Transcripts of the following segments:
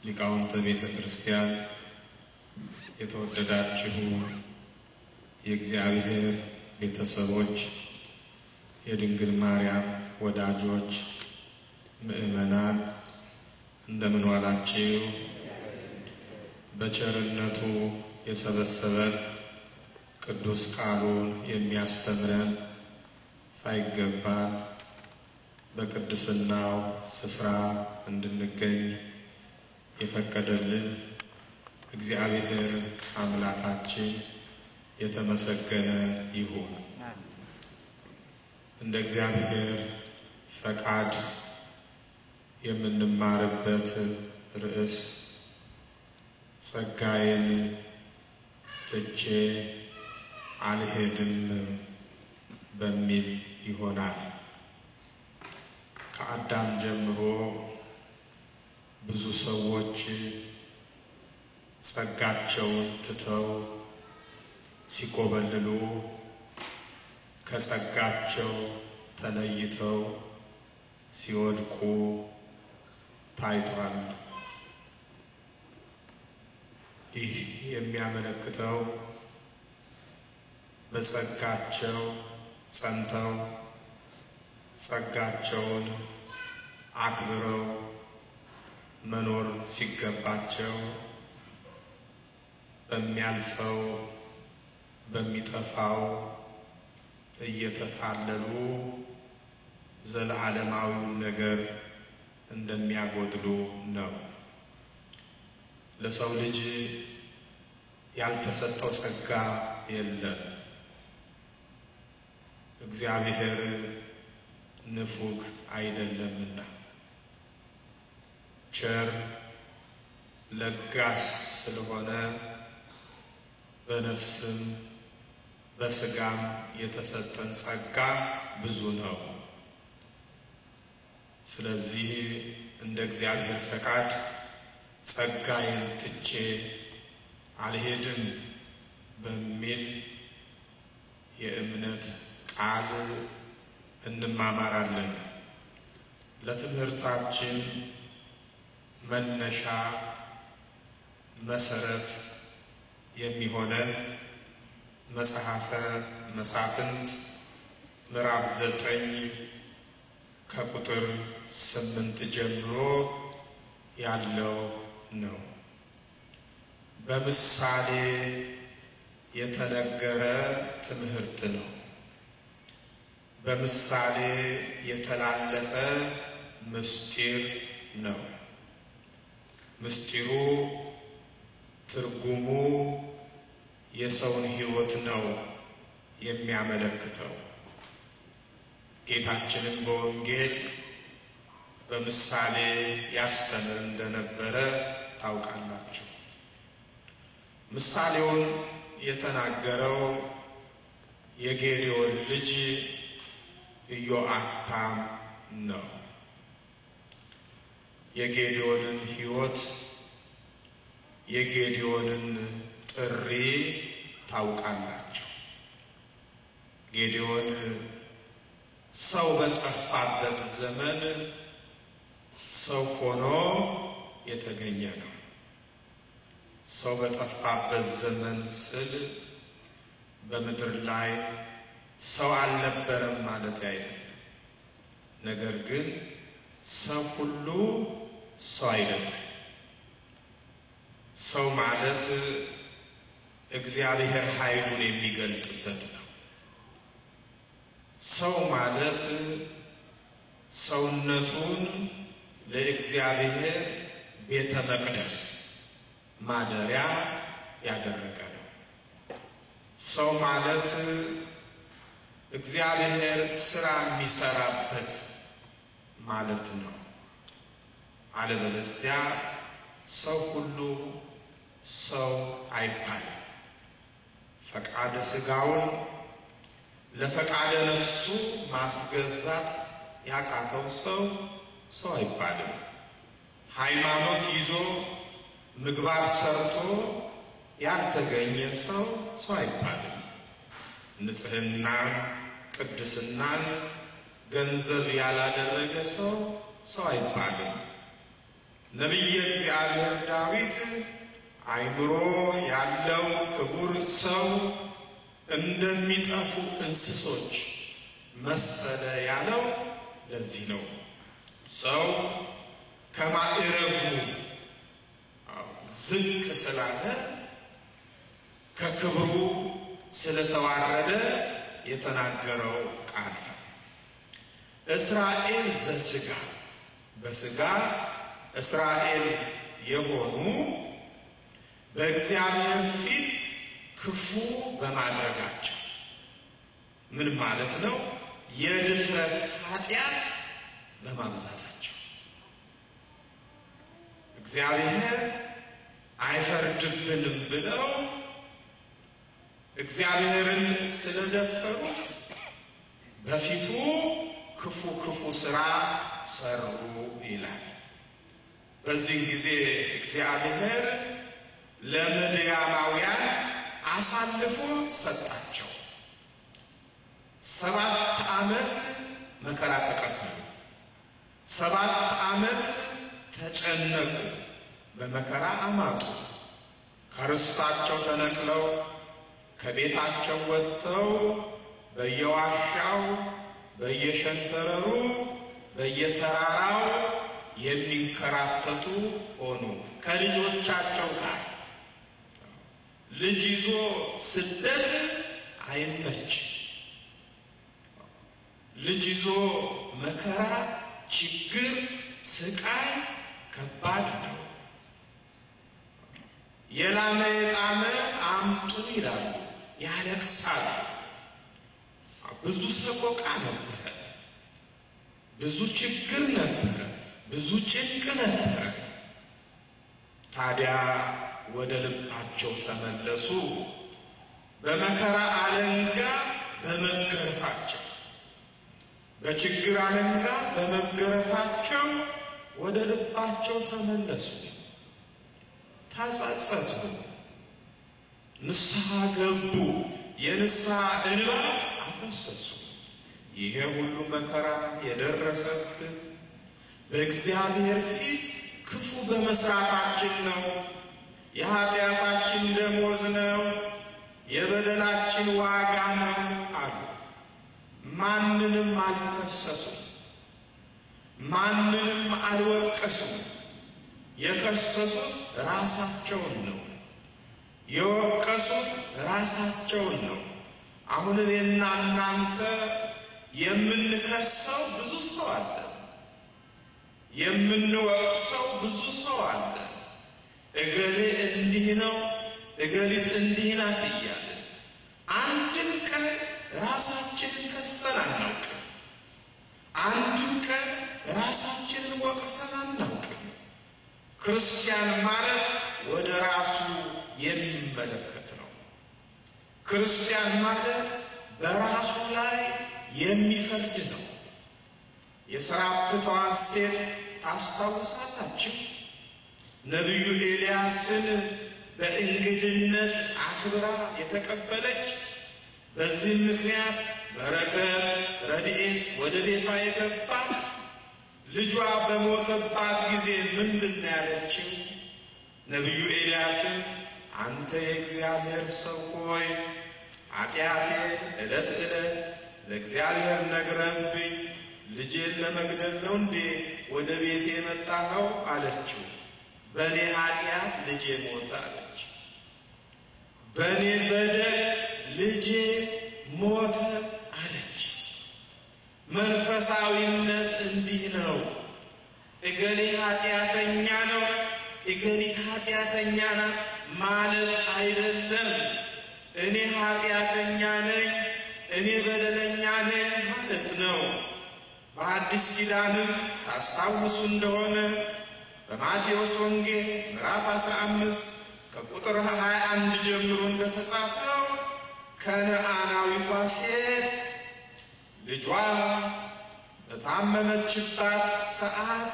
ሊቃውንተ ቤተ ክርስቲያን የተወደዳችሁ የእግዚአብሔር ቤተሰቦች የድንግል ማርያም ወዳጆች ምእመናን እንደምን ዋላችሁ? በቸርነቱ የሰበሰበን ቅዱስ ቃሉን የሚያስተምረን ሳይገባን በቅድስናው ስፍራ እንድንገኝ የፈቀደልን እግዚአብሔር አምላካችን የተመሰገነ ይሁን። እንደ እግዚአብሔር ፈቃድ የምንማርበት ርዕስ ጸጋዬን ትቼ አልሄድም በሚል ይሆናል። ከአዳም ጀምሮ ብዙ ሰዎች ጸጋቸውን ትተው ሲኮበልሉ ከጸጋቸው ተለይተው ሲወድቁ ታይቷል። ይህ የሚያመለክተው በጸጋቸው ጸንተው ጸጋቸውን አክብረው መኖር ሲገባቸው በሚያልፈው በሚጠፋው እየተታለሉ ዘላለማዊውን ነገር እንደሚያጎድሉ ነው። ለሰው ልጅ ያልተሰጠው ጸጋ የለም። እግዚአብሔር ንፉግ አይደለምና ቸር ለጋስ ስለሆነ በነፍስም በስጋም የተሰጠን ጸጋ ብዙ ነው። ስለዚህ እንደ እግዚአብሔር ፈቃድ ጸጋዬን ትቼ አልሄድም በሚል የእምነት ቃል እንማማራለን። ለትምህርታችን መነሻ መሰረት የሚሆነን መጽሐፈ መሳፍንት ምዕራፍ 9 ከቁጥር 8 ጀምሮ ያለው ነው። በምሳሌ የተነገረ ትምህርት ነው። በምሳሌ የተላለፈ ምስጢር ነው። ምስጢሩ ትርጉሙ የሰውን ሕይወት ነው የሚያመለክተው። ጌታችንም በወንጌል በምሳሌ ያስተምር እንደነበረ ታውቃላችሁ። ምሳሌውን የተናገረው የጌዴዎን ልጅ ኢዮአታም ነው። የጌዴዎንን ሕይወት የጌዴዎንን ጥሪ ታውቃላችሁ። ጌዴዎን ሰው በጠፋበት ዘመን ሰው ሆኖ የተገኘ ነው። ሰው በጠፋበት ዘመን ስል በምድር ላይ ሰው አልነበረም ማለት አይደለም። ነገር ግን ሰው ሁሉ ሰው አይደለም። ሰው ማለት እግዚአብሔር ኃይሉን የሚገልጥበት ነው። ሰው ማለት ሰውነቱን ለእግዚአብሔር ቤተ መቅደስ ማደሪያ ያደረገ ነው። ሰው ማለት እግዚአብሔር ሥራ የሚሰራበት ማለት ነው። አለበለዚያ ሰው ሁሉ ሰው አይባልም። ፈቃደ ሥጋውን ለፈቃደ ነፍሱ ማስገዛት ያቃተው ሰው አይባልም። ሃይማኖት ይዞ ምግባር ሰርቶ ያልተገኘ ሰው አይባልም። ንጽሕናን ቅድስናን ገንዘብ ያላደረገ ሰው አይባልም። ነቢየ እግዚአብሔር ዳዊት አእምሮ ያለው ክቡር ሰው እንደሚጠፉ እንስሶች መሰለ ያለው ለዚህ ነው። ሰው ከማዕረጉ ዝቅ ስላለ ከክብሩ ስለተዋረደ የተናገረው ቃል እስራኤል ዘሥጋ በሥጋ እስራኤል የሆኑ በእግዚአብሔር ፊት ክፉ በማድረጋቸው ምን ማለት ነው? የድፍረት ኃጢአት በማብዛታቸው እግዚአብሔር አይፈርድብንም ብለው እግዚአብሔርን ስለደፈሩት በፊቱ ክፉ ሥራ ሰሩ ይላል። በዚህ ጊዜ እግዚአብሔር ለምድያማውያን አሳልፎ ሰጣቸው። 7 ዓመት መከራ ተቀበሉ። 7 ዓመት ተጨነቁ፣ በመከራ አማጡ። ከርስታቸው ተነቅለው ከቤታቸው ወጥተው በየዋሻው በየሸንተረሩ በየተራራው የሚንከራተቱ ሆኑ ከልጆቻቸው ጋር። ልጅ ይዞ ስደት አይመች። ልጅ ይዞ መከራ፣ ችግር፣ ስቃይ ከባድ ነው። የላመ የጣመ አምጡ ይላሉ፣ ያለቅሳሉ። ብዙ ሰቆቃ ነበረ፣ ብዙ ችግር ነበረ፣ ብዙ ጭንቅ ነበረ። ታዲያ ወደ ልባቸው ተመለሱ። በመከራ አለንጋ በመገረፋቸው፣ በችግር አለንጋ በመገረፋቸው ወደ ልባቸው ተመለሱ፣ ተጸጸቱ፣ ንስሐ ገቡ፣ የንስሐ እንባ አፈሰሱ። ይሄ ሁሉ መከራ የደረሰብን በእግዚአብሔር ፊት ክፉ በመስራታችን ነው። የኃጢአታችን ደሞዝ ነው፣ የበደላችን ዋጋ ነው አሉ። ማንንም አልከሰሱም፣ ማንንም አልወቀሱም። የከሰሱት ራሳቸውን ነው፣ የወቀሱት ራሳቸውን ነው። አሁን እኔና እናንተ የምንከሰው ብዙ ሰው አለ፣ የምንወቅሰው ብዙ ሰው አለ። እገሌ እንዲህ ነው፣ እገሊት እንዲህ ናት እያለን አንድም ቀን ራሳችንን ከሰን አናውቅም። አንድም ቀን ራሳችንን ወቅሰን አናውቅም። ክርስቲያን ማለት ወደ ራሱ የሚመለከት ነው። ክርስቲያን ማለት በራሱ ላይ የሚፈርድ ነው። የሰራፕቷን ሴት ታስታውሳላችሁ? ነቢዩ ኤልያስን በእንግድነት አክብራ የተቀበለች፣ በዚህ ምክንያት በረከት ረድኤት ወደ ቤቷ የገባ ልጇ በሞተባት ጊዜ ምንድን ነው ያለችው? ነቢዩ ኤልያስን አንተ የእግዚአብሔር ሰው ሆይ ኃጢአቴን ዕለት ዕለት ለእግዚአብሔር ነግረህብኝ ልጄን ለመግደል ነው እንዴ ወደ ቤቴ የመጣኸው አለችው። በእኔ ኃጢአት ልጄ ሞተ አለች። በእኔ በደል ልጄ ሞተ አለች። መንፈሳዊነት እንዲህ ነው። እገሌ ኃጢአተኛ ነው፣ እገሊት ኃጢአተኛ ናት ማለት አይደለም። እኔ ኃጢአተኛ ነኝ፣ እኔ በደለኛ ነኝ ማለት ነው። በአዲስ ኪዳንም ታስታውሱ እንደሆነ በማቴዎስ ወንጌል ምዕራፍ 15 ከቁጥር 21 ጀምሮ እንደተጻፈው ከነዓናዊቷ ሴት ልጇ በታመመችባት ሰዓት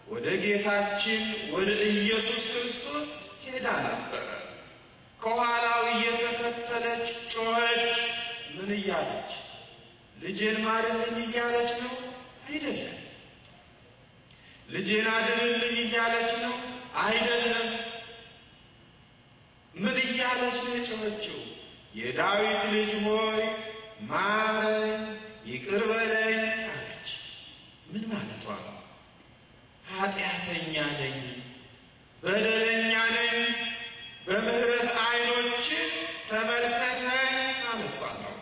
ወደ ጌታችን ወደ ኢየሱስ ክርስቶስ ሄዳ ነበር። ከኋላው እየተከተለች ጮኸች። ምን እያለች? ልጄን ማርልኝ እያለች ነው? አይደለም። ልጄን አድንልኝ እያለች ነው? አይደለም። ምን እያለች ነው የጮኸችው? የዳዊት ልጅ ሆይ ማረኝ፣ ይቅር በለኝ አለች። ምን ማለቷ ነው? ኃጢአተኛ ነኝ፣ በደለኛ ነኝ፣ በምህረት ዓይኖች ተመልከተኝ ማለቷ ነው።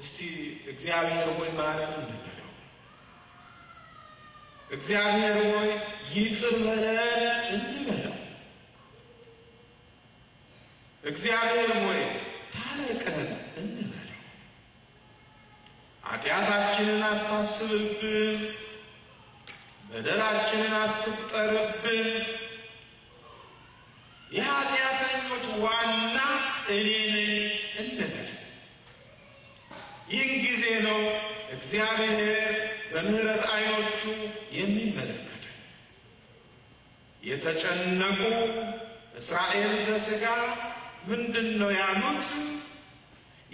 እስቲ እግዚአብሔር ሆይ ማረን እንበለው። እግዚአብሔር ሆይ ይቅር በለን እንበለው። እግዚአብሔር ሆይ ታረቀን እንበለው። ኃጢአታችንን አታስብብን፣ በደላችንን አትቁጠርብን። የኃጢአተኞች ዋና እኔ ነኝ እንበል። ይህን ጊዜ ነው እግዚአብሔር በምህረት ዓይኖቹ የሚመለከተን። የተጨነቁ እስራኤል ዘሥጋ ምንድን ነው ያሉት?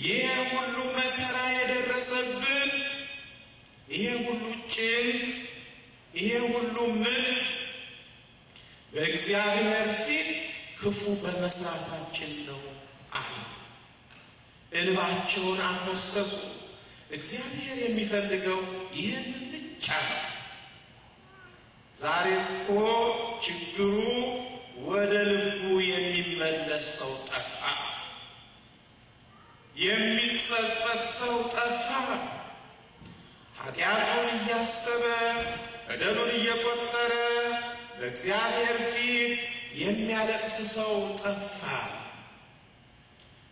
ይሄ ሁሉ መከራ የደረሰብን፣ ይሄ ሁሉ ጭንቅ፣ ይሄ ሁሉ ምጥ በእግዚአብሔር ፊት ክፉ በመስራታችን ነው አሉ። እንባቸውን አፈሰሱ። እግዚአብሔር የሚፈልገው ይህንን ብቻ ነው። ዛሬ እኮ ችግሩ ወደ ልቡ የሚመለስ ሰው ጠፋ። የሚጸጸት ሰው ጠፋ። ኃጢአቱን እያሰበ በደሉን እየቆጠረ በእግዚአብሔር ፊት የሚያለቅስ ሰው ጠፋ።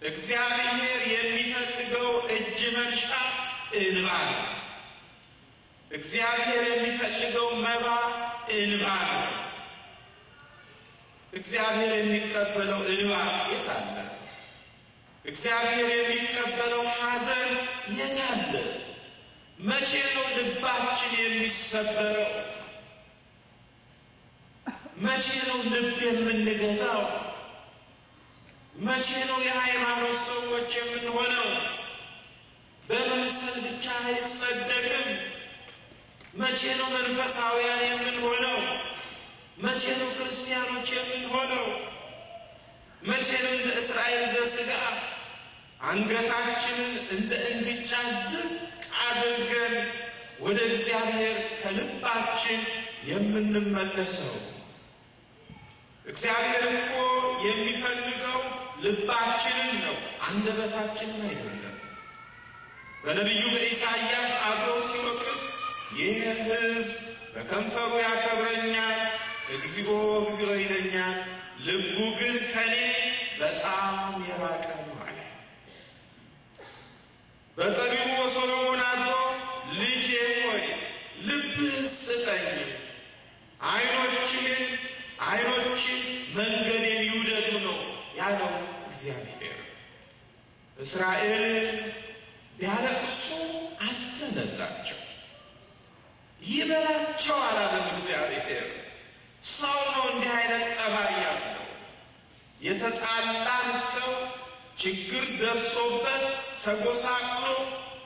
እግዚአብሔር የሚፈልገው እጅ መንሻ እንባ ነው። እግዚአብሔር የሚፈልገው መባ እንባ ነው። እግዚአብሔር የሚቀበለው እንባ የት አለ? እግዚአብሔር የሚቀበለው ሐዘን የት አለ? መቼ ነው ልባችን የሚሰበረው? መቼ ነው ልብ የምንገዛው? መቼ ነው የሃይማኖት ሰዎች የምንሆነው? በመምሰል ብቻ አይጸደቅም። መቼ ነው መንፈሳውያን የምንሆነው? መቼ ነው ክርስቲያኖች የምንሆነው? መቼ ነው እንደ እስራኤል ዘሥጋ አንገታችንን እንደ እንግጫ ዝቅ አድርገን ወደ እግዚአብሔር ከልባችን የምንመለሰው? እግዚአብሔር እኮ የሚፈልገው ልባችንን ነው፣ አንደበታችንን አይደለም። በነቢዩ በኢሳይያስ አድሮ ሲወቅስ ይህ ሕዝብ በከንፈሩ ያከብረኛል፣ እግዚኦ እግዚኦ ይለኛል፣ ልቡ ግን ከኔ በጣም የራቀ ነው አለ። በጠቢቡ በሶሎሞን አድሮ ልጄ ሆይ ልብህን ስጠኝ፣ ዓይኖችህ መንገዴን ይውደዱ ነው ያለው እግዚአብሔር። እስራኤል ቢያለቅሱ አዘነላቸው፣ ይበላቸው አላለም እግዚአብሔር። ሰው ነው እንዲህ አይነት ጠባይ ያለው። የተጣላን ሰው ችግር ደርሶበት ተጎሳቅሎ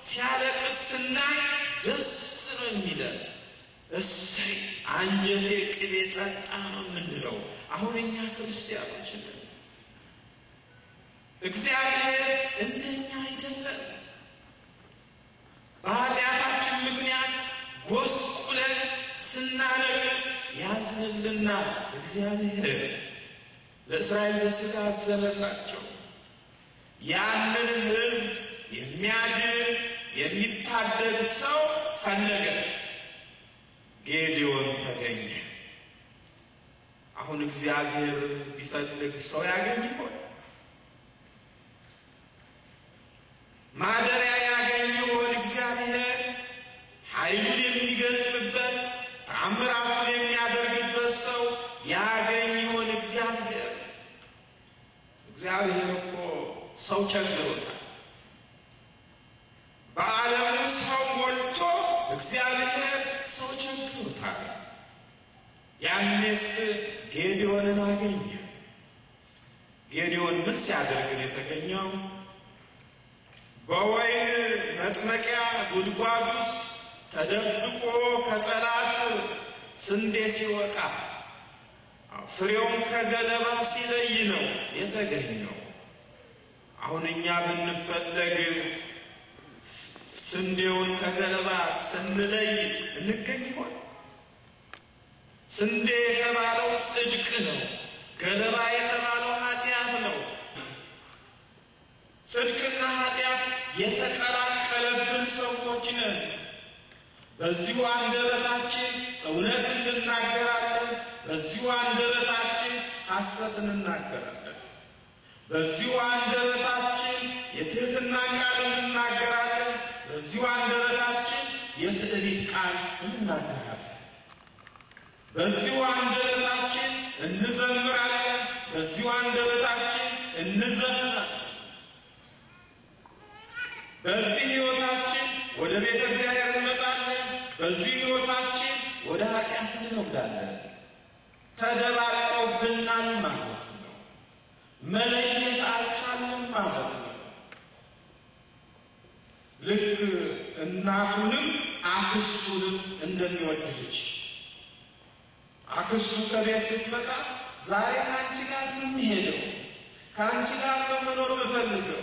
ሲያለቅስ ስናይ ደስ ነው የሚለን። እሰይ አንጀቴ ቅቤ ጠጣ ነው የምንለው። አሁን እኛ ክርስቲያኖች ነን። እግዚአብሔር እንደኛ አይደለም። በኃጢአታችን ምክንያት ጎስቁለን ስናለቅስ ያዝንልናል እግዚአብሔር። ለእስራኤል ዘሥጋ አዘነላቸው። ያንን ሕዝብ የሚያድን የሚታደግ ሰው ፈለገ። ጌዴዎን ተገኘ። አሁን እግዚአብሔር ቢፈልግ ሰው ያገኝ ይሆን? እግዚአብሔር እኮ ሰው ቸግሮታል። በዓለም ሰው ሞልቶ እግዚአብሔር ሰው ቸግሮታል። ያኔስ ጌዲዮንን አገኘ። ጌዲዮን ምን ሲያደርግ ነው የተገኘው? በወይን መጥመቂያ ጉድጓድ ውስጥ ተደብቆ ከጠላት ስንዴ ሲወቃ ፍሬውን ከገለባ ሲለይ ነው የተገኘው። አሁን እኛ ብንፈለግ ስንዴውን ከገለባ ስንለይ እንገኝ ይሆን? ስንዴ የተባለው ጽድቅ ነው፣ ገለባ የተባለው ኃጢአት ነው። ጽድቅና ኃጢአት የተቀላቀለብን ሰዎች ነን። በዚሁ አንደበታችን እውነትን እንናገራለን፣ በዚሁ አንደበታችን ሐሰትን እንናገራለን። በዚሁ አንደበታችን የትህትና ቃል እንናገራለን፣ በዚሁ አንደበታችን የትዕቢት ቃል እንናገራለን። በዚሁ አንደበታችን እንዘምራለን፣ በዚሁ አንደበታችን እንዘምራለን። በዚህ ሕይወታችን ወደ ቤተ እግዚአብሔር እንመጣለን፣ በዚህ ሕይወታችን ወደ ኃጢአት እንወርዳለን። ተደባልቀውብናል ማለት ነው። መለየት አልቻልንም ማለት ነው። ልክ እናቱንም አክስቱንም እንደሚወድ ልጅ አክስቱ ከቤት ስትመጣ ዛሬ ከአንቺ ጋር የምንሄደው ከአንቺ ጋር ለመኖር የምፈልገው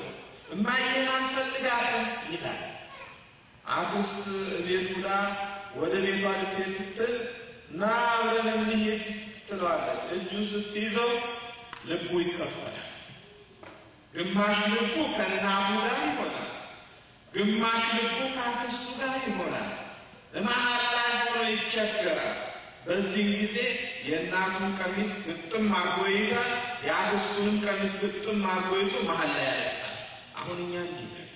እማዬን አንፈልጋትም ይላል። አክስት ቤት ውላ ወደ ቤቷ ልትሄድ ስትል ና አብረን እንሂድ ትለዋለች። እጁን ስትይዘው ልቡ ይከፈላል። ግማሽ ልቡ ከእናቱ ጋር ይሆናል፣ ግማሽ ልቡ ከአክስቱ ጋር ይሆናል። መሀል ላይ ሆኖ ይቸገራል። በዚህ ጊዜ የእናቱን ቀሚስ ግጥም አድርጎ ይይዛል፣ የአክስቱንም ቀሚስ ግጥም አድርጎ ይዞ መሀል ላይ ያለቅሳል። አሁን እኛ እንዲህ ነን።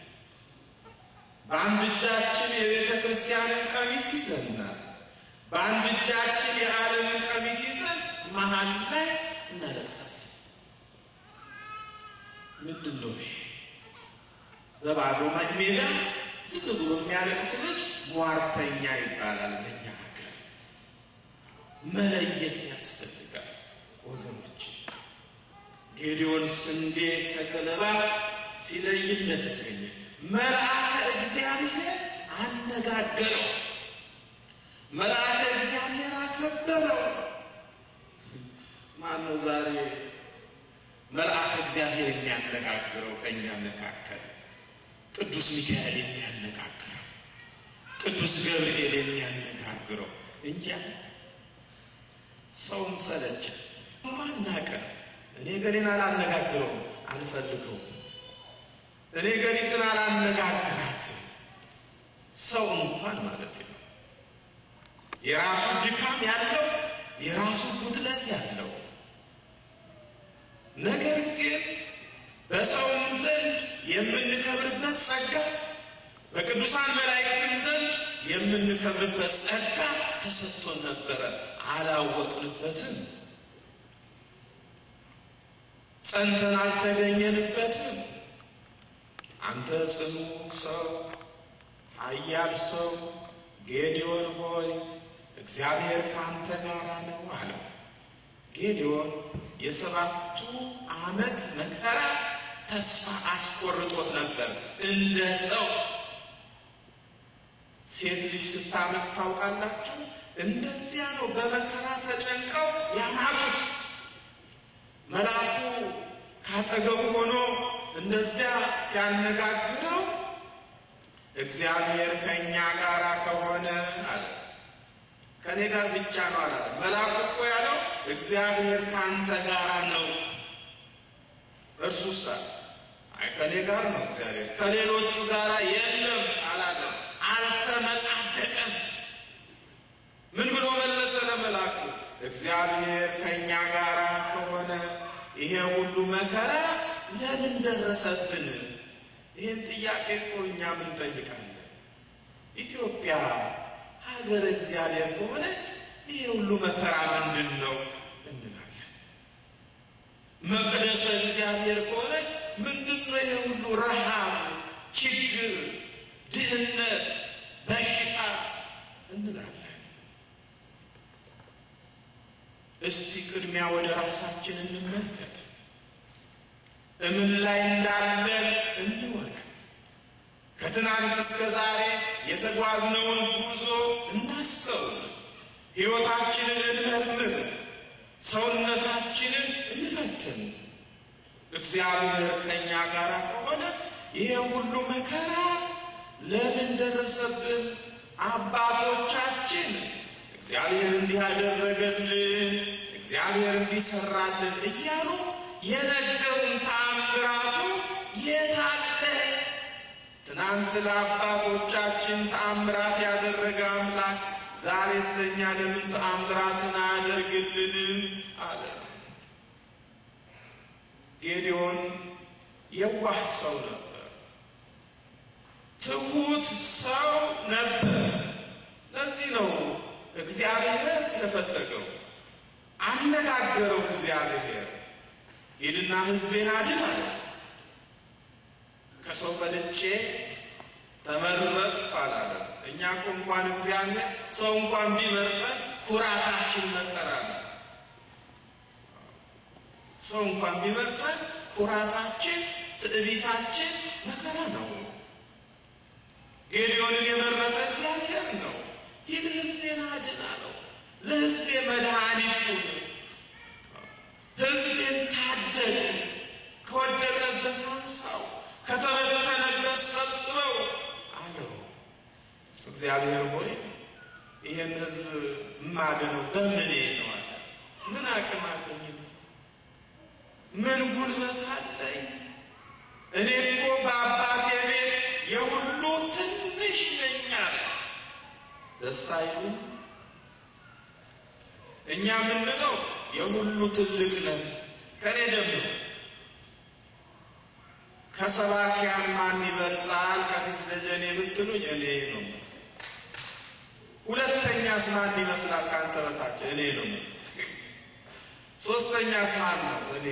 በአንድ እጃችን የቤተ ክርስቲያንን ቀሚስ ይዘናል፣ በአንድ እጃችን የዓለምን ቀሚስ ይዘን መሀል ላይ እናለቅሳለን። ምንድን ነው ይሄ? በባዶ ሜዳ ዝም ብሎ የሚያለቅስ ልጅ ሟርተኛ ይባላል። በእኛ ሀገር መለየት ያስፈልጋል ወገኖች። ጌዲዮን ስንዴ ከገለባ ሲለይለት ተገኘ። መልአከ እግዚአብሔር አነጋገረው፣ መልአከ እግዚአብሔር አከበረው። ማነው ዛሬ መልአከ እግዚአብሔር የሚያነጋግረው? ከእኛ መካከል ቅዱስ ሚካኤል የሚያነጋግረው፣ ቅዱስ ገብርኤል የሚያነጋግረው እንጂ ሰውም ሰለቸ ማናቀ። እኔ ገሌን አላነጋግረውም፣ አልፈልገውም። እኔ ገሊትን አላነጋግራትም። ሰው እንኳን ማለት ነው የራሱ ድካም ያለው የራሱ ጉድለት ያለው፣ ነገር ግን በሰውም ዘንድ የምንከብርበት ጸጋ፣ በቅዱሳን መላእክትም ዘንድ የምንከብርበት ጸጋ ተሰጥቶን ነበረ። አላወቅንበትም፣ ጸንተን አልተገኘንበትም። አንተ ጽኑ ሰው ኃያል ሰው ጌዲዮን ሆይ እግዚአብሔር ካንተ ጋር ነው አለው። ጌዲዮን የ7 ዓመት መከራ ተስፋ አስቆርጦት ነበር። እንደ ሰው ሴት ልጅ ስታመት ታውቃላችሁ? እንደዚያ ነው በመከራ ተጨንቀው ያማጡት። መልአኩ ካጠገቡ ሆኖ እንደዚያ ሲያነጋግረው እግዚአብሔር ከእኛ ጋር ከሆነ አለ። ከኔ ጋር ብቻ ነው አላለ። መልአኩ እኮ ያለው እግዚአብሔር ካንተ ጋር ነው። እርሱስ አይ ከኔ ጋር ነው እግዚአብሔር፣ ከሌሎቹ ጋር የለም አላለ። አልተመጻደቀም። ምን ብሎ መለሰ ለመልአኩ? እግዚአብሔር ከእኛ ጋር ከሆነ ይሄ ሁሉ መከራ ለምን ደረሰብን? ይህን ጥያቄ እኮ እኛ ምን ጠይቃለን? ኢትዮጵያ ሀገር እግዚአብሔር ከሆነች ይሄ ሁሉ መከራ ምንድን ነው እንላለን። መቅደሰ እግዚአብሔር ከሆነች ምንድነው ይሄ ሁሉ ረሃብ፣ ችግር፣ ድህነት፣ በሽታ እንላለን? እስቲ ቅድሚያ ወደ ራሳችን እንመልከት። እምን ላይ እንዳለን እንወቅ። ከትናንት እስከ ዛሬ የተጓዝነውን ጉዞ እናስተውል። ሕይወታችንን እንመርምር። ሰውነታችንን እንፈትን። እግዚአብሔር ከኛ ጋር ከሆነ ይሄ ሁሉ መከራ ለምን ደረሰብን? አባቶቻችን እግዚአብሔር እንዲህ ያደረገልን፣ እግዚአብሔር እንዲሰራልን እያሉ የነገሩን ተአምራቱ የት አለ? ትናንት ለአባቶቻችን ተአምራት ያደረገ አምላክ ዛሬ ስለኛ ለምን ተአምራትን አያደርግልንም አለ። ጌዲዮን የዋህ ሰው ነበር፣ ትሁት ሰው ነበር። ለዚህ ነው እግዚአብሔር የፈለገው። አነጋገረው እግዚአብሔር፣ ሂድና ሕዝቤን አድን አለ። ከሰው በልጬ ተመረጥኩ አላለም። እኛ እኮ እንኳን እግዚአብሔር ሰው እንኳን ቢመርጠን ኩራታችን መከራ ነው። ሰው እንኳን ቢመርጠን ኩራታችን፣ ትዕቢታችን መከራ ነው። ጌዲዮንን የመረጠ እግዚአብሔር ነው። ሂድ ሕዝቤን አድን አለው። ለሕዝቤ መድኃኒት ሁን፣ ሕዝቤን ታደግ፣ ከወደቀበት አንሳው፣ ከተበተነበት ሰብስበው አለው። እግዚአብሔር ሆይ ይሄን ሕዝብ ማድነው በምኔ ነው አለ። ምን አቅም አለኝ? ምን ጉልበት አለኝ? እኔ እኮ በአባቴ ቤት የሁሉ ትንሽ ነኝ አለ። ደስ አይልም? እኛ ምንለው የሁሉ ትልቅ ነን። ከኔ ጀምሮ ከሰባኪያን ማን ይበልጣል? ቀሲስ ደጀኔ ብትሉኝ እኔ ነው። ሁለተኛስ ማን ይመስላል ካንተ በታች? እኔ ነው። ሶስተኛስ ማን ነው? እኔ።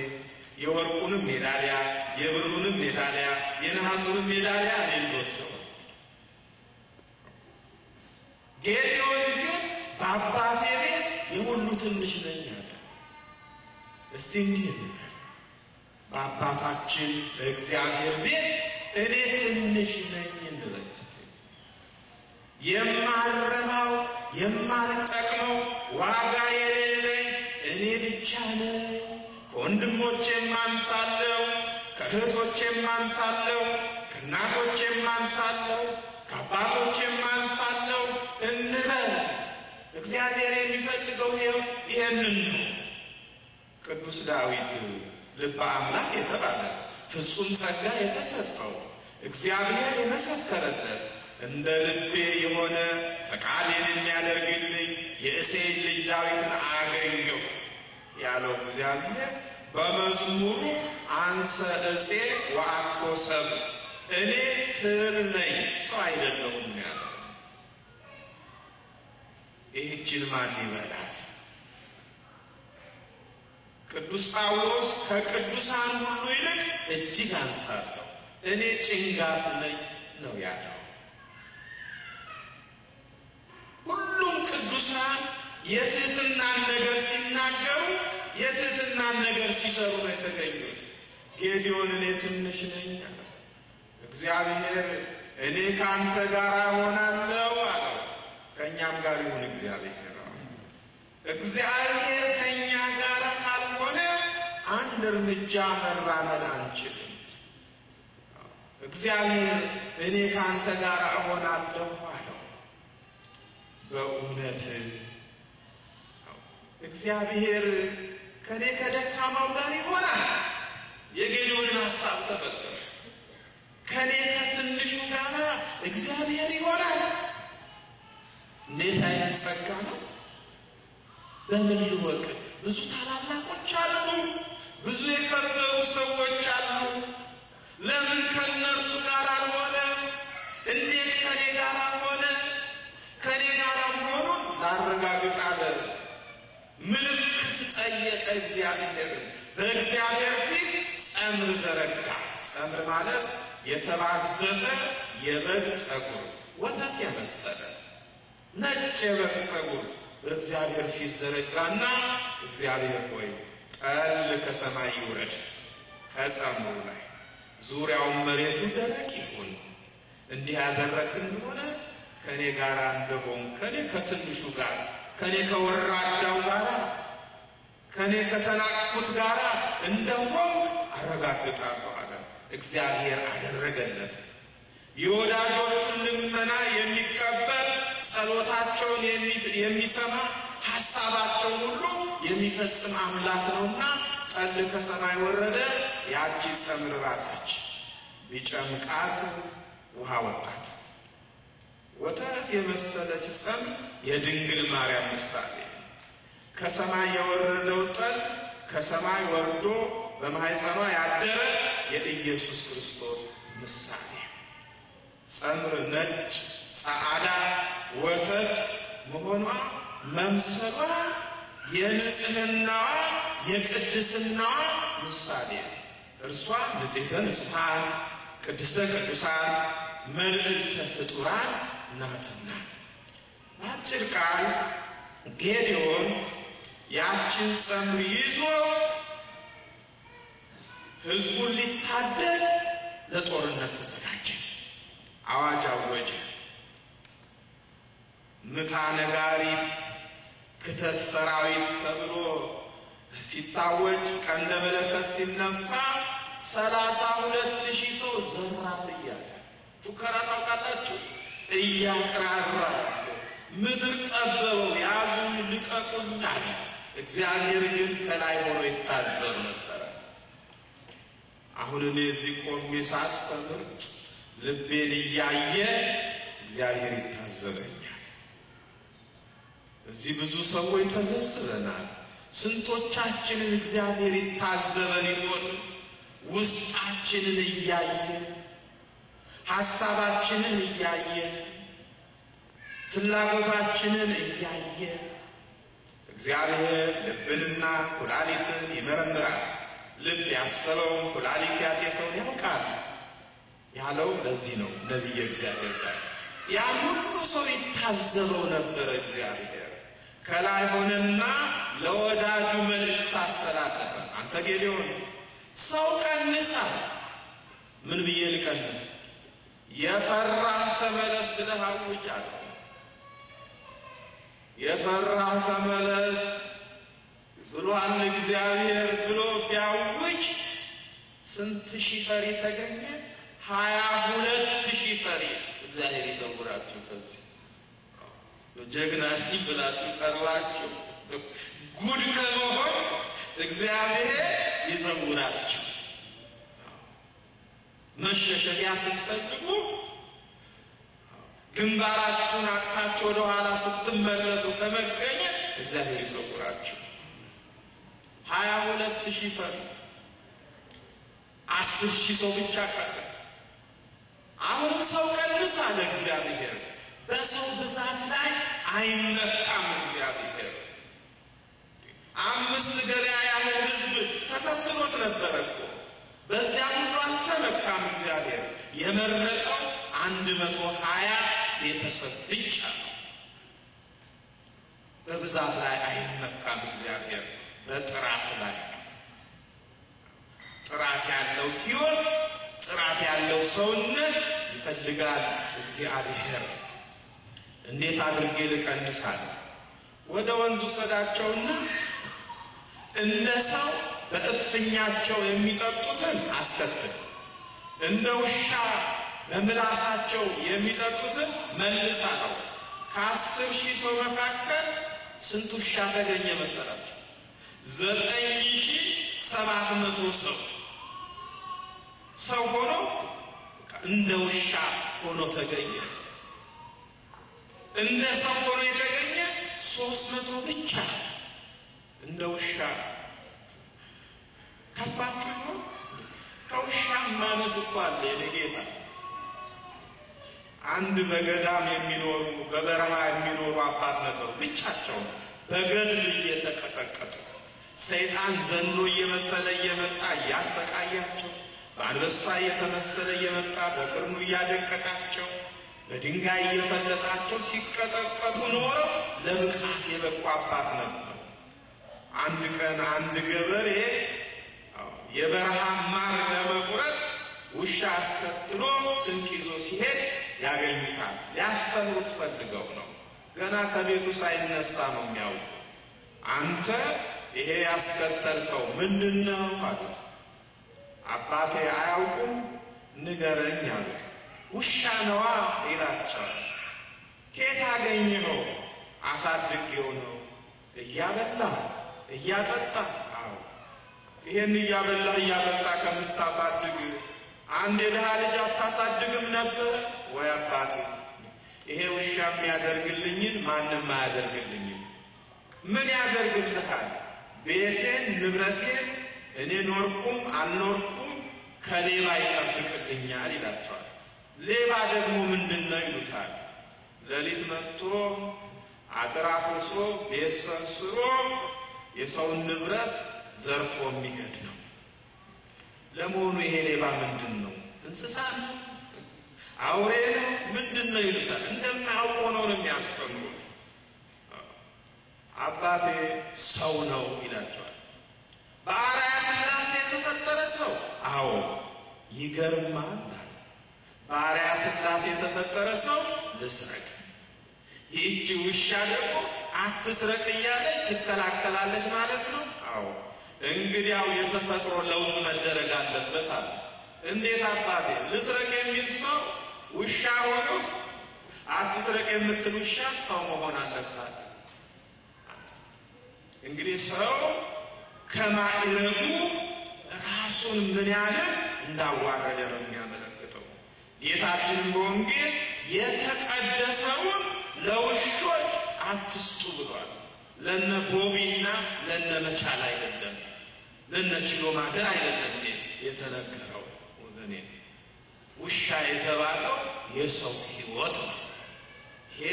የወርቁንም ሜዳሊያ፣ የብሩንም ሜዳሊያ፣ የነሐሱንም ሜዳሊያ እኔ ልወስደው። ጌዲዮን ግን በአባቴ ቤት የሁሉ ትንሽ ነኝ አለ። እስቲ እንዲህ እንበል፣ በአባታችን በእግዚአብሔር ቤት እኔ ትንሽ ነኝ እንበል። የማልረባው የማልጠቅመው ዋጋ የሌለኝ እኔ ብቻ ነኝ። ከወንድሞቼም አንሳለሁ፣ ከእህቶቼም አንሳለሁ፣ ከእናቶቼም አንሳለሁ፣ ከአባቶቼም አንሳለሁ እንበል። እግዚአብሔር የሚፈልገው ይሄንን ነው። ቅዱስ ዳዊት ልበ አምላክ የተባለ ፍጹም ጸጋ የተሰጠው እግዚአብሔር የመሰከረለት እንደ ልቤ የሆነ ፈቃዴን የሚያደርግልኝ የእሴይን ልጅ ዳዊትን አገኘው ያለው እግዚአብሔር በመዝሙሩ አንሰ እፄ ወአኮ ሰብእ፣ እኔ ትል ነኝ ሰው አይደለሁም ያለው። ይህችን ማን ይበላት? ቅዱስ ጳውሎስ ከቅዱሳን ሁሉ ይልቅ እጅግ አንሳለሁ፣ እኔ ጭንጋፍ ነኝ ነው ያለው። ሁሉም ቅዱሳን የትህትናን ነገር ሲናገሩ፣ የትህትናን ነገር ሲሰሩ ነው የተገኙት። ጌዲዮን እኔ ትንሽ ነኝ አለ። እግዚአብሔር እኔ ከአንተ ጋር ሆናለሁ አለው። ከእኛም ጋር ይሁን እግዚአብሔር። እግዚአብሔር ከእኛ ጋር ካልሆነ አንድ እርምጃ መራመድ አንችልም። እግዚአብሔር እኔ ከአንተ ጋር እሆናለሁ አለው። በእውነት እግዚአብሔር ከኔ ከደካማው ጋር ይሆናል። የጌዲዮንን ሐሳብ ተመልከቱ። ከኔ ከትንሹ ጋር እግዚአብሔር ይሆናል። እንዴት አይነት ጸጋ ነው! በምን ይወቅ? ብዙ ታላላቆች አሉ፣ ብዙ የከበሩ ሰዎች አሉ። ለምን ከነርሱ ጋር አልሆነ? እንዴት ከኔ ጋር ሆነ? ከኔ ጋር መሆኑን ላረጋግጥ አለ። ምልክት ጠየቀ እግዚአብሔር። በእግዚአብሔር ፊት ጸምር ዘረጋ። ጸምር ማለት የተባዘተ የበግ ጸጉር ወተት የመሰለ ነጭ የበግ ጸጉር በእግዚአብሔር ፊት ዘረጋና እግዚአብሔር ሆይ ጠል ከሰማይ ይውረድ ከጸምሩ ላይ ዙሪያውን መሬቱ ደረቅ ይሁን። እንዲህ ያደረግን እንደሆነ ከኔ ጋር እንደሆን ከኔ ከትንሹ ጋር ከኔ ከወራዳው ጋር ከኔ ከተናቁት ጋር እንደሆን አረጋግጣለሁ አለ። እግዚአብሔር አደረገለት። የወዳጆቹን ልመና የሚቀበል ጸሎታቸውን የሚሰማ ሐሳባቸውን ሁሉ የሚፈጽም አምላክ ነውና ጠል ከሰማይ ወረደ። ያቺ ጸምር ራሰች፣ ቢጨምቃት ውሃ ወጣት። ወተት የመሰለች ጸምር የድንግል ማርያም ምሳሌ። ከሰማይ የወረደው ጠል ከሰማይ ወርዶ በማኅፀኗ ያደረ የኢየሱስ ክርስቶስ ምሳሌ። ጸምር ነጭ ጻዕዳ ወተት መሆኗ መምሰሏ የንጽህናዋ የቅድስናዋ ምሳሌ። እርሷ ንጽሕተ ንጹሐን ቅድስተ ቅዱሳን መልዕልተ ፍጡራን ናትና። በአጭር ቃል ጌዴዎን ያችን ጸምር ይዞ ሕዝቡን ሊታደግ ለጦርነት ተዘጋጀ። አዋጅ አወጀ። ምታ ነጋሪት ክተት ሰራዊት ተብሎ ሲታወጅ ቀንደ መለከት ሲነፋ 32,000 ሰው ዘራፍ እያለ ፉከራ ታውቃላችሁ፣ እያቅራራ ምድር ጠበበው፣ ያዙን ልቀቁና። እግዚአብሔር ግን ከላይ ሆኖ ይታዘብ ነበረ። አሁን እኔ እዚህ ቆሜ ሳስተምር ልቤን እያየ እግዚአብሔር ይታዘበኛል። እዚህ ብዙ ሰዎች ተሰብስበናል። ስንቶቻችንን እግዚአብሔር ይታዘበን ይሆን? ውስጣችንን እያየ ሐሳባችንን እያየ ፍላጎታችንን እያየ እግዚአብሔር ልብንና ኩላሊትን ይመረምራል። ልብ ያሰበውን ኩላሊት ያጤሰውን ያውቃል ያለው ለዚህ ነው። ነቢየ እግዚአብሔር ጋር ያን ሁሉ ሰው ይታዘበው ነበረ። እግዚአብሔር ከላይ ሆነና ለወዳጁ መልእክት አስተላለፈ። አንተ ጌዴዎን ሰው ቀንሳ። ምን ብዬ ልቀንስ? የፈራህ ተመለስ ብለህ አውጅ አለ። የፈራህ ተመለስ ብሏል እግዚአብሔር ብሎ ቢያውጅ ስንት ሺህ ፈሪ ተገኘ? 22,000 ፈሪ። እግዚአብሔር ይሰውራችሁ። ከዚህ ጀግና ብላችሁ ቀርባችሁ ጉድ ከመሆን እግዚአብሔር ይሰውራችሁ። መሸሸጊያ ስትፈልጉ ግንባራችሁን አጥፋችሁ ወደ ኋላ ስትመለሱ ከመገኘት እግዚአብሔር ይሰውራችሁ። 22,000 ፈሪ 10,000 ሰው ብቻ ቀረ። አሁን ሰው ቀንስ አለ እግዚአብሔር። በሰው ብዛት ላይ አይመካም እግዚአብሔር። 5 ገበያ ያህል ሕዝብ ተከትሎት ነበረ እኮ። በዚያ ሁሉ አልተመካም እግዚአብሔር። የመረጠው 120 ቤተሰብ ብቻ ነው። በብዛት ላይ አይመካም እግዚአብሔር፣ በጥራት ላይ ነው። ጥራት ያለው ሕይወት ጥራት ያለው ሰውነት ይፈልጋል እግዚአብሔር። እንዴት አድርጌ ልቀንሳለሁ? ወደ ወንዙ ሰዳቸውና እንደ ሰው በእፍኛቸው የሚጠጡትን አስከትል፣ እንደ ውሻ በምላሳቸው የሚጠጡትን መልሳለሁ። ከ10,000 ሰው መካከል ስንት ውሻ ተገኘ መሰላችሁ? 9,700 ሰው ሆኖ እንደ ውሻ ሆኖ ተገኘ። እንደ ሰው ሆኖ የተገኘ 300 ብቻ እንደ ውሻ። ከፋችሁ ነው? ከውሻ ማነስ እኮ አለ የጌታ። አንድ በገዳም የሚኖሩ በበረሃ የሚኖሩ አባት ነበሩ። ብቻቸውን በገድል እየተቀጠቀጡ ሰይጣን ዘንዶ እየመሰለ እየመጣ ያሰቃያቸው፣ በአንበሳ እየተመሰለ እየመጣ በቅርኑ እያደቀቃቸው፣ በድንጋይ እየፈለጣቸው ሲቀጠቀጡ ኖረው ለብቃት የበቁ አባት ነበሩ። አንድ ቀን አንድ ገበሬ የበረሃ ማር ለመቁረጥ ውሻ አስከትሎ ስንቅ ይዞ ሲሄድ ያገኙታል። ሊያስተምሩት ፈልገው ነው። ገና ከቤቱ ሳይነሳ ነው የሚያውቁት። አንተ ይሄ ያስከተልከው ምንድነው አሉት። አባቴ አያውቁም? ንገረኝ አሉት። ውሻ ነዋ ይላቸዋል። ከየት አገኘኸው? አሳድጌው ነው። እያበላ እያጠጣ። አዎ ይሄን እያበላ እያጠጣ ከምታሳድግ አንድ የድሃ ልጅ አታሳድግም ነበር ወይ አባቴ? ይሄ ውሻ የሚያደርግልኝን ማንም አያደርግልኝም። ምን ያደርግልሃል? ቤቴን ንብረቴን እኔ ኖርኩም አልኖርኩም ከሌባ ይጠብቅልኛል ይላቸዋል። ሌባ ደግሞ ምንድነው ይሉታል። ሌሊት መጥቶ አጥር አፍርሶ ቤት ሰርስሮ የሰውን ንብረት ዘርፎ የሚሄድ ነው። ለመሆኑ ይሄ ሌባ ምንድነው? እንስሳ ነው? አውሬ ነው? ምንድነው ይሉታል። እንደማያውቀው ነው የሚያስተምሩት። አባቴ ሰው ነው ይላቸዋል። በአርአያ ሥላሴ የተፈጠረ ሰው? አዎ ይገርማል። በአርአያ ሥላሴ የተፈጠረ ሰው ልስረቅ፣ ይህች ውሻ ደግሞ አትስረቅ እያለች ትከላከላለች ማለት ነው? አዎ እንግዲያው የተፈጥሮ ለውጥ መደረግ አለበት አለ። እንዴት አባቴ? ልስረቅ የሚል ሰው ውሻ ሆኖ አትስረቅ የምትል ውሻ ሰው መሆን አለባት። እንግዲህ ሰው ከማዕረጉ ራሱን ምን ያህል እንዳዋረደ ነው የሚያመለክተው። ጌታችንን በወንጌል የተቀደሰውን ለውሾች አትስጡ ብሏል። ለነ ቦቢና ለነ መቻል አይደለም፣ ለነ ችሎ ማደር አይደለም የተነገረው ወገኔ። ውሻ የተባለው የሰው ሕይወት ነው። ይሄ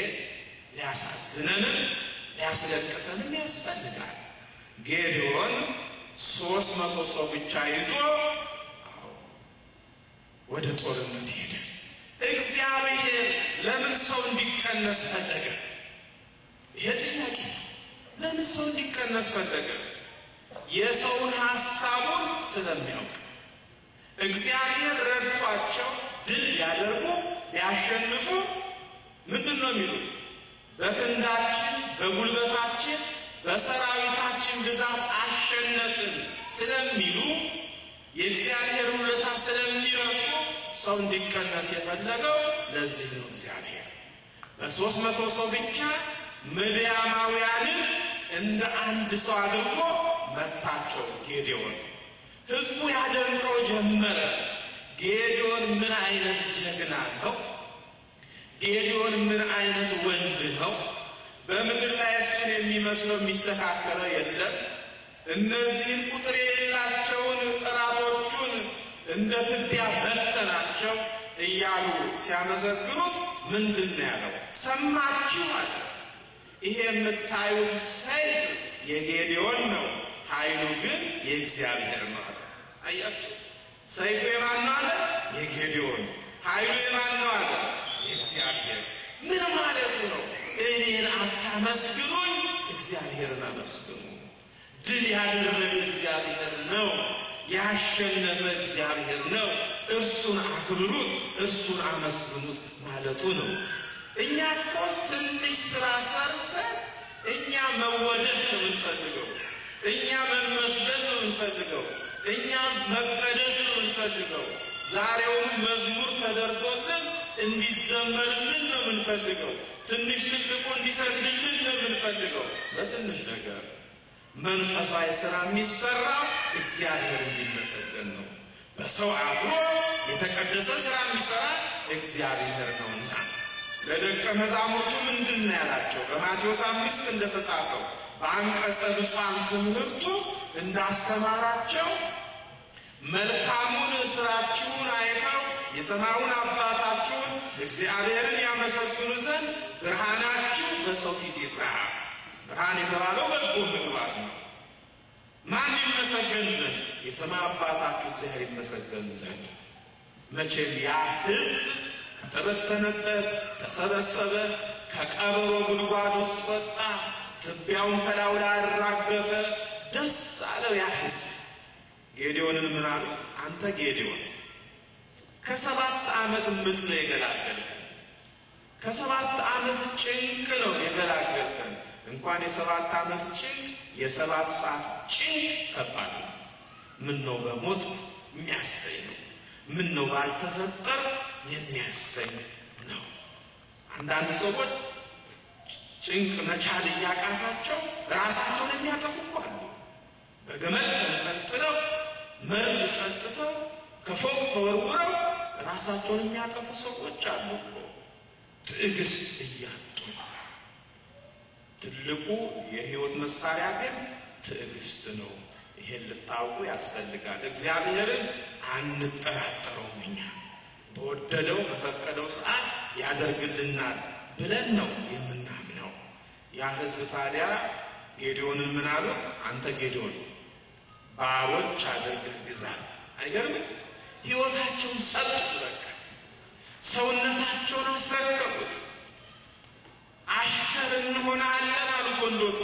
ሊያሳዝነንም ሊያስለቅሰንም ያስፈልጋል። ጌዲዮን 300 ሰው ብቻ ይዞ ወደ ጦርነት ሄደ። እግዚአብሔር ለምን ሰው እንዲቀነስ ፈለገ? ይሄ ጥያቄ ነው። ለምን ሰው እንዲቀነስ ፈለገ? የሰውን ሐሳቡን ስለሚያውቅ እግዚአብሔር ረድቷቸው ድል ያደርጉ ያሸንፉ ምንድነው የሚሉት? በክንዳችን በጉልበታችን በሰራዊታችን ብዛት አሸነፍን ስለሚሉ የእግዚአብሔር ውለታ ስለሚረሱ ሰው እንዲቀነስ የፈለገው ለዚህ ነው። እግዚአብሔር በ300 ሰው ብቻ ምድያማውያንን እንደ አንድ ሰው አድርጎ መታቸው ጌዲዮን። ሕዝቡ ያደንቀው ጀመረ። ጌዲዮን ምን አይነት ጀግና ነው! ጌዲዮን ምን አይነት ወንድ ነው! በምድር ላይ እሱን የሚመስለው የሚተካከለው የለም። እነዚህን ቁጥር የሌላቸውን ጠላቶቹን እንደ ትቢያ በተናቸው እያሉ ሲያመሰግኑት ምንድን ነው ያለው? ሰማችሁ አለ። ይሄ የምታዩት ሰይፍ የጌዲዮን ነው፣ ኃይሉ ግን የእግዚአብሔር ነው አለ። አያችሁ፣ ሰይፉ የማን ነው አለ? የጌዲዮን። ኃይሉ የማን ነው አለ? የእግዚአብሔር። ምን ማለቱ ነው? እኔን አታመስግኑኝ፣ እግዚአብሔርን አመስግኑ። ድል ያደረገ እግዚአብሔር ነው፣ ያሸነፈ እግዚአብሔር ነው። እርሱን አክብሩት፣ እርሱን አመስግኑት ማለቱ ነው። እኛ እኮ ትንሽ ስራ ሰርተን እኛ መወደስ ነው የምንፈልገው፣ እኛ መመስገን ነው የምንፈልገው፣ እኛ መቀደስ ነው የምንፈልገው። ዛሬውም መዝሙር ተደርሶልን እንዲዘመርልን ነው የምንፈልገው። ትንሽ ትልቁ እንዲሰግድልን ነው የምንፈልገው። በትንሽ ነገር መንፈሳዊ ስራ የሚሰራው እግዚአብሔር እንዲመሰገን ነው። በሰው አብሮ የተቀደሰ ስራ የሚሰራ እግዚአብሔር ነውና ለደቀ መዛሙርቱ ምንድን ነው ያላቸው? በማቴዎስ 5 እንደተጻፈው በአንቀጸ ብፁዓን ትምህርቱ እንዳስተማራቸው መልካሙን ስራችሁን አይተው የሰማዩን አባታችሁን እግዚአብሔርን ያመሰግኑ ዘንድ ብርሃናችሁ በሰው ፊት ይብራ። ብርሃን የተባለው በጎ ምግባር ነው። ማን ይመሰገን ዘንድ? የሰማይ አባታችሁ እግዚአብሔር ይመሰገን ዘንድ። መቼም ያ ሕዝብ ከተበተነበት ተሰበሰበ፣ ከቀበሮ ጉድጓድ ውስጥ ወጣ፣ ትቢያውን ከላዩ ላይ አራገፈ፣ ደስ አለው ያ ሕዝብ። ጌዴዎንን ምን አሉት? አንተ ጌዴዎን ከ7 ዓመት ምጥ ነው የገላገልከን፣ ከ7 ዓመት ጭንቅ ነው የገላገልከን። እንኳን የ7 ዓመት ጭንቅ የ7 ሰዓት ጭንቅ ከባድ ነው። ምን ነው በሞት የሚያሰኝ ነው። ምን ነው ባልተፈጠር የሚያሰኝ ነው። አንዳንድ ሰዎች ጭንቅ መቻል እያቃታቸው ራሳቸውን የሚያጠፉባሉ። በገመድ ተንጠልጥለው መርዝ ጠጥተው ከፎቅ ተወርውረው ራሳቸውን የሚያጠፉ ሰዎች አሉ እኮ ትዕግስት እያጡ። ትልቁ የሕይወት መሳሪያ ግን ትዕግስት ነው። ይሄን ልታውቁ ያስፈልጋል። እግዚአብሔርን አንጠራጠረውም። እኛ በወደደው በፈቀደው ሰዓት ያደርግልናል ብለን ነው የምናምነው። ያ ሕዝብ ታዲያ ጌዴዎንን ምን አሉት? አንተ ጌዴዎን ባሮች አድርገህ ግዛን። አይገርምም? ሕይወታቸውን ሰጡት። በቃ ሰውነታቸውን አስረከቡት። አሽከር እንሆናለን አሉት ወንዶቹ።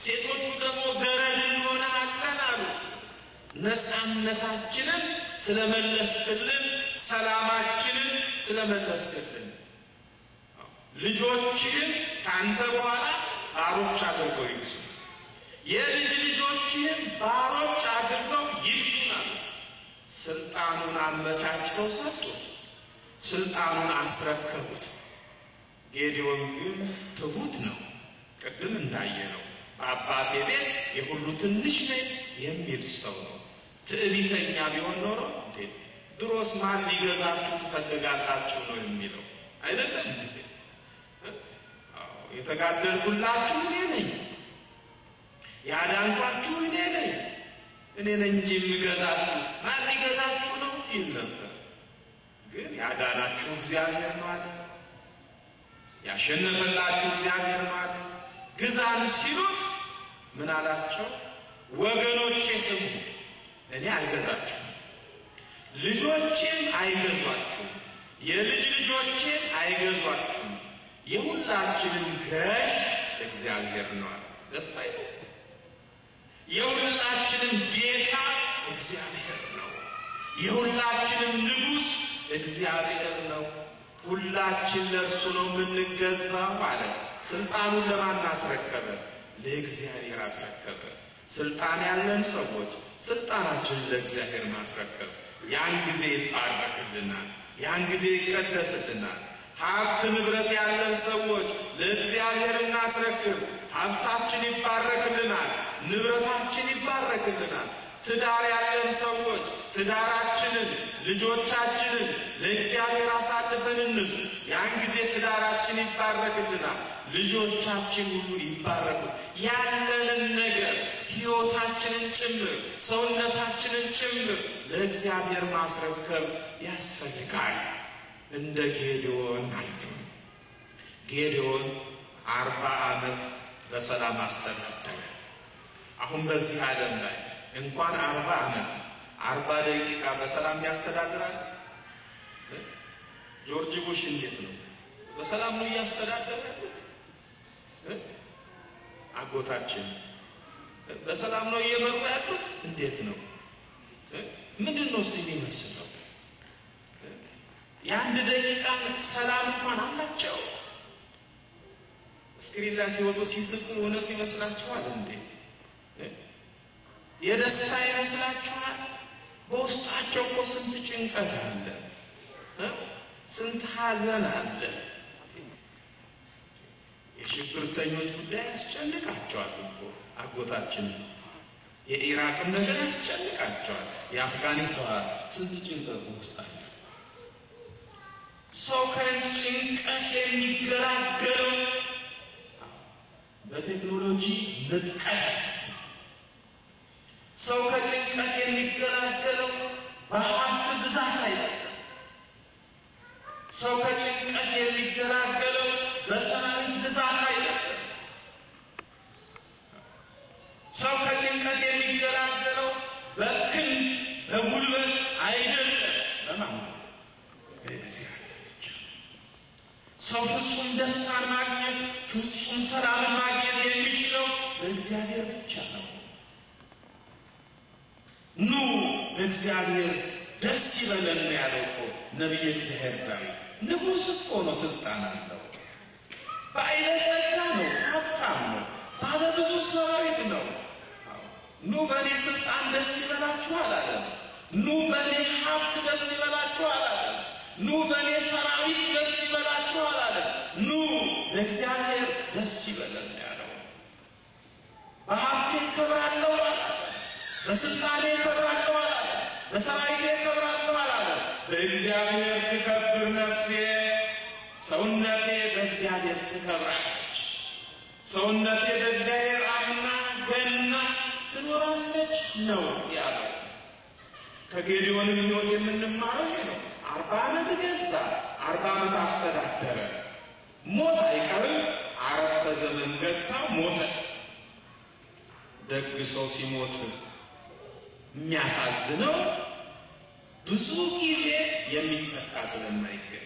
ሴቶቹ ደግሞ ገረድ እንሆናለን አሉት። ነፃነታችንን ስለመለስክልን፣ ሰላማችንን ስለመለስክልን፣ ልጆችህን ከአንተ በኋላ ባሮች አድርገው ይግዙ፣ የልጅ ልጆችህን ባሮች አድርገው ይግዙን አሉት። ስልጣኑን አመቻችተው ሰጡት። ስልጣኑን አስረከቡት። ጌዴዎን ግን ትሁት ነው። ቅድም እንዳየነው በአባቴ ቤት የሁሉ ትንሽ ነኝ የሚል ሰው ነው። ትዕቢተኛ ቢሆን ኖሮ ድሮስ ማን ሊገዛችሁ ትፈልጋላችሁ ነው የሚለው አይደለም እንዴ? የተጋደልኩላችሁ እኔ ነኝ፣ ያዳንኳችሁ እኔ ነኝ፣ እኔ ነኝ እንጂ የምገዛችሁ ማን ሊገዛችሁ ነው ይል ነበር። ግን ያዳናችሁ እግዚአብሔር ነው አለ። ያሸነፈላችሁ እግዚአብሔር ነው አለ። ግዛን ሲሉት ምን አላቸው? ወገኖቼ ስሙ፣ እኔ አልገዛችሁም፣ ልጆቼም አይገዟችሁም፣ የልጅ ልጆቼም አይገዟችሁም፣ የሁላችንም ገዥ እግዚአብሔር ነው አለ። ደስ አይለው? የሁላችንም ጌታ እግዚአብሔር ነው። የሁላችንም ንጉሥ እግዚአብሔር ነው። ሁላችን ለእርሱ ነው የምንገዛው አለ። ስልጣኑን ለማን አስረከበ? ለእግዚአብሔር አስረከበ። ስልጣን ያለን ሰዎች ስልጣናችንን ለእግዚአብሔር ማስረከብ፣ ያን ጊዜ ይባረክልናል፣ ያን ጊዜ ይቀደስልናል። ሀብት ንብረት ያለን ሰዎች ለእግዚአብሔር እናስረክብ፣ ሀብታችን ይባረክልናል፣ ንብረታችን ይባረክልናል። ትዳር ያለን ሰዎች ትዳራችንን፣ ልጆቻችንን ለእግዚአብሔር አሳልፈን እንስጥ፣ ያን ጊዜ ትዳራችን ይባረክልናል፣ ልጆቻችን ሁሉ ይባረኩ። ያለንን ነገር ሕይወታችንን ጭምር ሰውነታችንን ጭምር ለእግዚአብሔር ማስረከብ ያስፈልጋል። እንደ ጌዴዎን ማለት ነው። ጌዴዎን 40 ዓመት በሰላም አስተዳደረ። አሁን በዚህ ዓለም ላይ እንኳን 40 ዓመት 40 ደቂቃ በሰላም ያስተዳድራል? ጆርጅ ቡሽ እንዴት ነው? በሰላም ነው እያስተዳደረ ያሉት? አጎታችን በሰላም ነው እየመሩ ያሉት? እንዴት ነው? ምንድን ነው እስቲ የሚመስለው? የአንድ ደቂቃ ሰላም እንኳን አላቸው? ስክሪን ላይ ሲወጡ ሲስቁ እውነት ይመስላችኋል እንዴ? የደስታ ይመስላችኋል? በውስጣቸው እኮ ስንት ጭንቀት አለ፣ ስንት ሐዘን አለ። የሽብርተኞች ጉዳይ ያስጨንቃቸዋል እኮ አጎታችን። የኢራቅን ነገር ያስጨንቃቸዋል። የአፍጋኒስታን ስንት ጭንቀት ውስጥ አለ። ሰው ከጭንቀት የሚገላገለው በቴክኖሎጂ ንጥቀት፣ ሰው ከጭንቀት የሚገላገለው በሀብት ብዛት አይደለም። ሰው ከጭንቀት የሚገላገለው በሰራዊት ብዛት አይደለም። ሰው ከጭንቀት የሚገላገለው ደስታን ማግኘት ፍጹም ሰላምን ማግኘት የሚችለው በእግዚአብሔር ብቻ ነው። ኑ በእግዚአብሔር ደስ ይበለን ያለው እኮ ነቢየ እግዚአብሔር ዳዊት። ንጉሥ እኮ ነው፣ ስልጣን አለው፣ ባለጸጋ ነው፣ ሀብታም ነው፣ ባለ ብዙ ሰራዊት ነው። ኑ በእኔ ስልጣን ደስ ይበላችሁ አላለም። ኑ በእኔ ሀብት ደስ ይበላችሁ አላለም። ኑ በእኔ ሰራዊት ደስ ይበላችሁ አላለም። ኑ በእግዚአብሔር ደስ ይበለን ያለው። በሀብቴ እከብራለሁ አላለም። በስልጣኔ እከብራለሁ አላለም። በሰራዊቴ እከብራለሁ አላለም። በእግዚአብሔር ትከብር ነፍሴ፣ ሰውነቴ በእግዚአብሔር ትከብራለች። ሰውነቴ በእግዚአብሔር አምና ገና ትኖራለች ነው ያለው። ከጌዲዮን ሕይወት የምንማረው ነው። 40 ዓመት ገዛ፣ 40 ዓመት አስተዳደረ። ሞት አይቀርም፣ አረፍተ ዘመን ገታ ሞተ። ደግ ሰው ሲሞት የሚያሳዝነው ብዙ ጊዜ የሚተካ ስለማይገኝ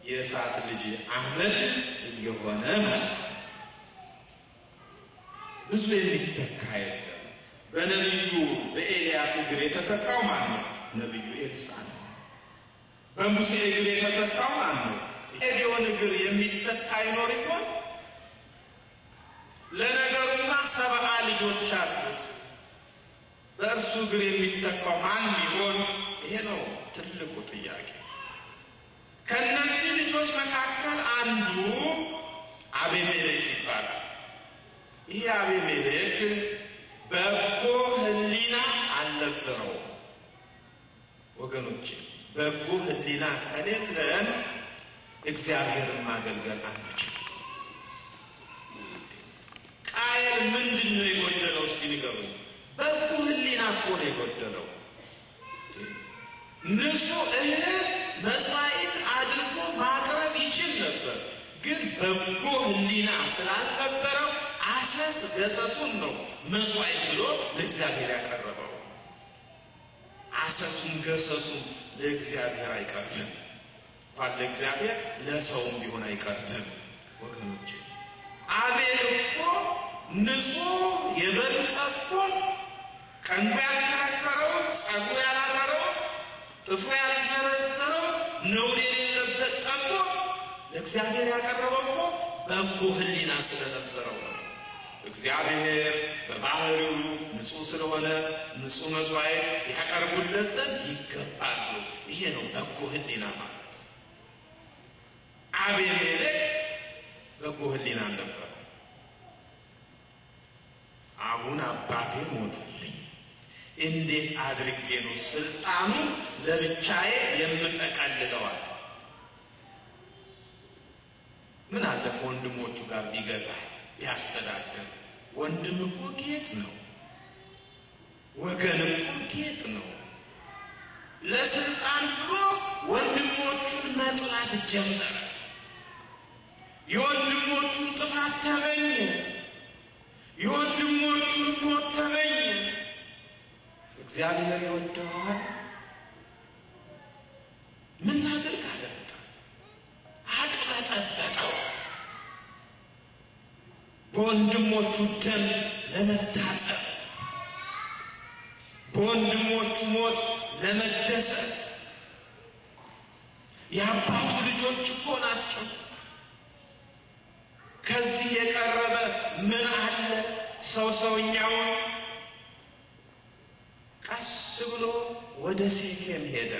የእሳት ልጅ አህመድ እየሆነ ማለት ነው። ብዙ የሚተካ የለም። በነቢዩ በኤልያስ እግር የተተካው ማን ነው? ነቢዩ ኤልሳ ነው። በሙሴ እግር የተተካው ማን ነው? ጌዲዮን እግር የሚተካ ይኖር ይሆን? ለነገሩማ 70 ልጆች አሉት። በእርሱ እግር የሚተካው ማን ይሆን? ይሄ ነው ትልቁ ጥያቄ። ከነዚህ ልጆች መካከል አንዱ አቤሜሌክ ይባላል። ይህ አቤሜሌክ በጎ ሕሊና አልነበረው። ወገኖቼ በጎ ሕሊና ከሌለን እግዚአብሔርን ማገልገል አንችልም። ቃየል ምንድን ነው የጎደለው? እስቲ ንገሩኝ። በጎ ሕሊና እኮ ነው የጎደለው። ንጹሕ እህል መስዋዕት አድርጎ ማቅረብ ይችል ነበር፣ ግን በጎ ሕሊና ስላልነበረው አሰስ ገሰሱን ነው መስዋዕት ብሎ ለእግዚአብሔር ያቀረበው። አሰሱን ገሰሱን ለእግዚአብሔር አይቀርብም። እንኳን ለእግዚአብሔር ለሰውም ቢሆን አይቀርብም። ወገኖቼ አቤል እኮ ንጹሕ የበግ ጠቦት፣ ቀንዱ ያልከረከረው፣ ጸጉሩ ያላረረው፣ ጥፍሩ ያልዘረዘረው፣ ነውር የሌለበት ጠቦት ለእግዚአብሔር ያቀረበው እኮ በጎ ሕሊና ስለነበረው ነው። እግዚአብሔር በባህሪው ንጹሕ ስለሆነ ንጹሕ መስዋዕት ያቀርቡለት ዘንድ ይገባሉ። ይሄ ነው በጎ ሕሊና ማለት። አቤሜሌክ በጎ ሕሊና ነበር። አሁን አባቴ ሞትልኝ፣ እንዴት አድርጌ ነው ስልጣኑ ለብቻዬ የምጠቀልለዋል? ምን አለ ከወንድሞቹ ጋር ቢገዛ ቢያስተዳደር? ወንድም እኮ ጌጥ ነው፣ ወገን እኮ ጌጥ ነው። ለስልጣን ብሎ ወንድሞቹን መጥላት ጀመረ። የወንድሞቹን ጥፋት ተመኘ፣ የወንድሞቹን ሞት ተመኘ። እግዚአብሔር ይወደዋል። ምን ላድርግ አለ። አቅበጠበጠው። በወንድሞቹ ደም ለመታጠብ፣ በወንድሞቹ ሞት ለመደሰት። የአባቱ ልጆች እኮ ናቸው። ከዚህ የቀረበ ምን አለ? ሰውኛውን ቀስ ብሎ ወደ ሴኬም ሄደ።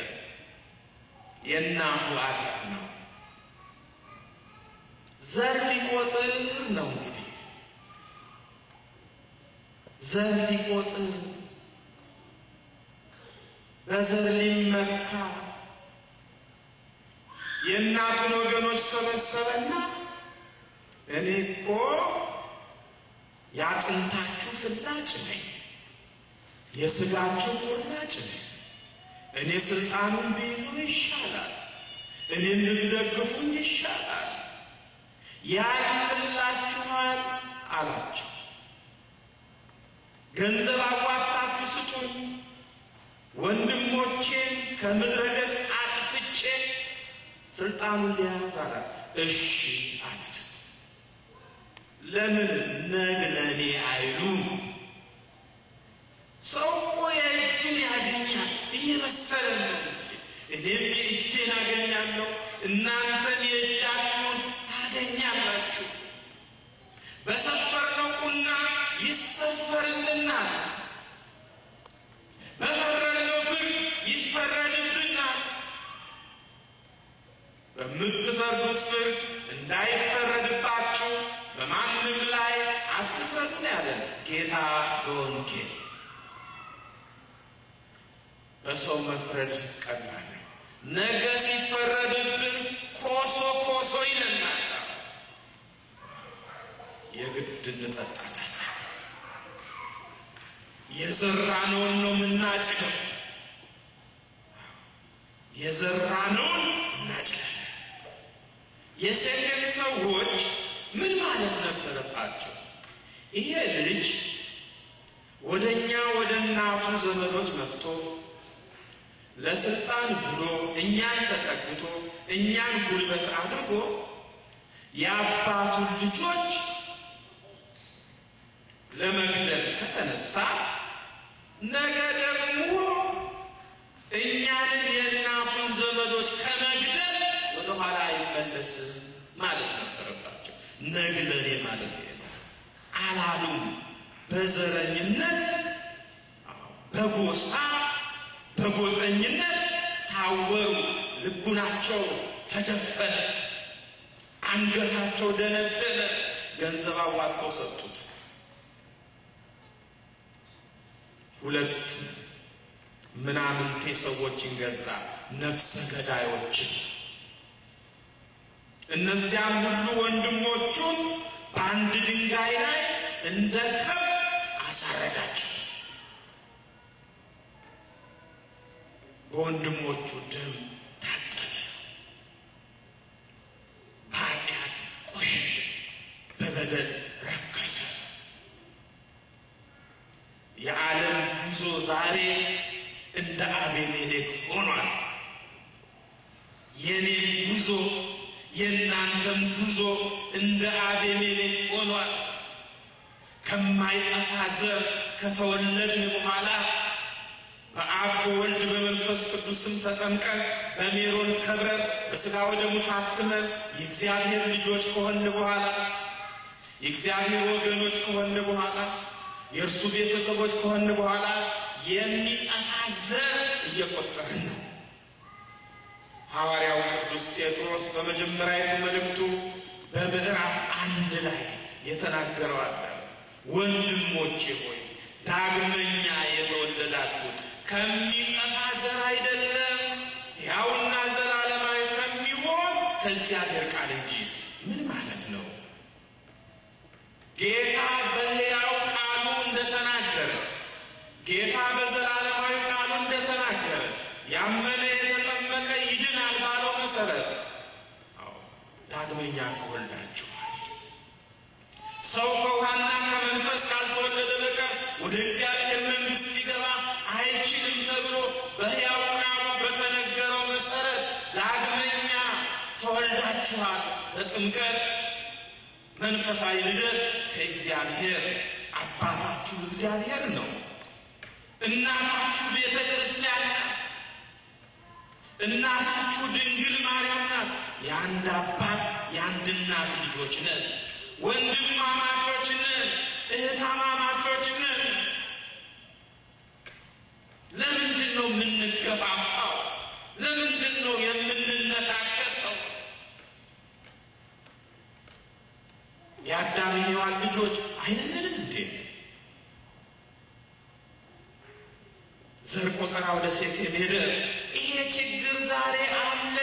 የእናቱ አገር ነው። ዘር ሊቆጥር ነው እንግዲህ ዘር ሊቆጥር፣ በዘር ሊመካ የእናቱን ወገኖች ሰበሰበና እኔ እኮ ያጥንታችሁ ፍላጭ ነኝ፣ የሥጋችሁ ቁራጭ ነኝ። እኔ ስልጣኑን ቢይዙ ይሻላል፣ እኔን ብትደግፉኝ ይሻላል፣ ያልፍላችኋል አላቸው። ገንዘብ አዋጣችሁ ስጡኝ፣ ወንድሞቼን ከምድረ ገጽ አጥፍቼ ስልጣኑን ሊያዝ አለ። እሺ አሉት። ለምን ነግለኔ አይሉም? ሰው እኮ የእጁን ያገኛል እየመሰለ ነው። እኔም የእጄን አገኛለሁ፣ እናንተን የእጃችሁን ታገኛላችሁ። በሰፈርነው ቁና ይሰፈርልናል፣ በፈረድነው ፍርድ ይፈረድብናል። በምትፈርዱት ፍርድ እንዳይፈረድባችሁ በማንም ላይ አትፍረዱ ያለን ጌታ በወንጌል። በሰው መፍረድ ቀላል ነው። ነገ ሲፈረድብን ኮሶ ኮሶ ይለናል። የግድ እንጠጣታለን። የዘራነውን ነው የምናጭደው። የዘራነውን እናጭዳለን። የሴኬም ሰዎች ምን ማለት ነበረባቸው? ይሄ ልጅ ወደኛ ወደ እናቱ ዘመዶች መጥቶ ለስልጣን ብሎ እኛን ተጠግቶ እኛን ጉልበት አድርጎ የአባቱን ልጆች ለመግደል ከተነሳ ነገ ደግሞ እኛን የእናቱን ዘመዶች ከመግደል ወደ ኋላ አይመለስም ማለት ነበረባቸው። ነግለኔ ማለት ነው አላሉም። በዘረኝነት በጎሳ በጎጠኝነት ታወሩ። ልቡናቸው ተደፈነ፣ አንገታቸው ደነደነ። ገንዘብ አዋጥተው ሰጡት። ሁለት ምናምንቴ ሰዎችን ገዛ፣ ነፍሰ ገዳዮችን። እነዚያም ሁሉ ወንድሞቹን በአንድ ድንጋይ ላይ እንደ ከብት አሳረዳቸው። በወንድሞቹ ደም ታጠበ፣ በኃጢአት ቆሸሸ፣ በበደል ረከሰ። የዓለም ጉዞ ዛሬ እንደ አቤሜሌክ ሆኗል። የኔም ጉዞ የእናንተም ጉዞ እንደ አቤሜሌክ ሆኗል። ከማይጠፋ ዘር ከተወለድን በኋላ በአብ በወልድ በመንፈስ ቅዱስም ተጠምቀን በሜሮን ከብረን በሥጋ ወደሙ ታትመን የእግዚአብሔር ልጆች ከሆን በኋላ የእግዚአብሔር ወገኖች ከሆን በኋላ የእርሱ ቤተሰቦች ከሆን በኋላ የሚጠፋ ዘር እየቆጠርን ነው። ሐዋርያው ቅዱስ ጴጥሮስ በመጀመሪያዊቱ መልእክቱ በምዕራፍ 1 ላይ የተናገረው አለ። ወንድሞቼ ሆይ ዳግመኛ የተወለዳችሁት ከሚጠፋ ዘር አይደለም፣ ሕያውና ዘላለማዊ ከሚሆን ከእግዚአብሔር ቃል እንጂ። ምን ማለት ነው? ጌታ በሕያው ቃሉ እንደተናገረ፣ ጌታ በዘላለማዊ ቃሉ እንደተናገረ ያመነ የተጠመቀ ይድናል ባለው መሰረት ዳግመኛ ተወልዳችኋል። ሰው ከውሃና ከመንፈስ ካልተወለደ በቀር ወደ እግዚአብሔር መንግሥት ሊገባ አይችልም ተብሎ በሕያው ቃሉ በተነገረው መሰረት ዳግመኛ ተወልዳችኋል። በጥምቀት መንፈሳዊ ልደት ከእግዚአብሔር አባታችሁ እግዚአብሔር ነው። እናታችሁ ቤተ ክርስቲያን ናት። እናታችሁ ድንግል ማርያም ናት። የአንድ አባት የአንድ እናት ልጆች ነን። ወንድማማቾች ነን፣ እህታማማቾች ነን። ለምንድን ነው የምንገፋፋው? ለምንድን ነው የምንነካከሰው? የአዳም ሔዋን ልጆች አይደለንም እንዴ? ዘር ቆጠራ ወደ ሴኬም ሄደ። ይሄ ችግር ዛሬ አለ።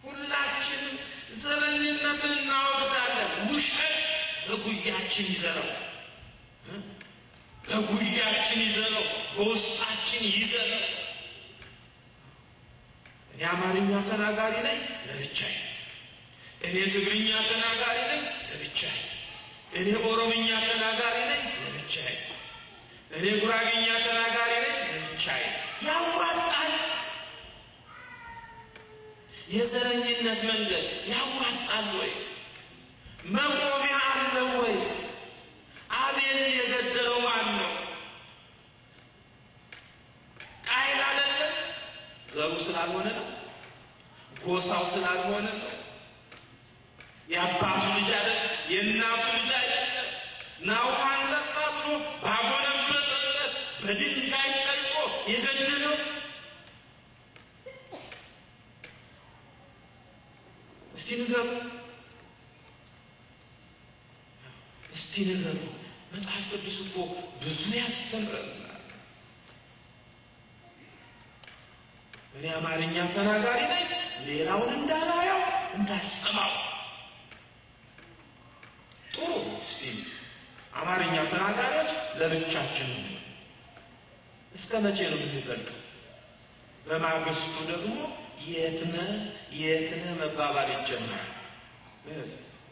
ሁላችንም ዘረኝነትን እናወግዛለን። ውሸት በጉያችን ይዘነው በጉያችን ይዘነው በውስጣችን ይዘነው። እኔ አማርኛ ተናጋሪ ነኝ ለብቻዬ፣ እኔ ትግርኛ ተናጋሪ ነኝ ለብቻዬ፣ እኔ ኦሮምኛ ተናጋሪ ነኝ ለብቻዬ፣ እኔ ጉራጌኛ ተናጋሪ ነኝ ለብቻዬ። ያዋጣል። የዘረኝነት መንገድ ያዋጣል ወይ? መቆሚያ አለው ወይ? አቤል የገደለው ማን ነው? ቃየል አይደለም? ዘሩ ስላልሆነ ነው? ጎሳው ስላልሆነ ነው? የአባቱ ልጅ አይደለም? የእናቱ ልጅ አይደለም? ናውሃን ጠጣ ብሎ ባጎነበሰበት በድንጋይ ቀልጦ የገደለው? እስቲ ንገሩ። መጽሐፍ ቅዱስ እኮ ብዙ ያስተምረናል። እኔ አማርኛ ተናጋሪ ነኝ፣ ሌላውን እንዳላየው እንዳልሰማው። ጥሩ። እስቲ አማርኛ ተናጋሪዎች ለብቻችን እስከ መቼ ነው የምንዘልቀው? በማግስቱ ደግሞ የትነ መባባል ይጀምራል።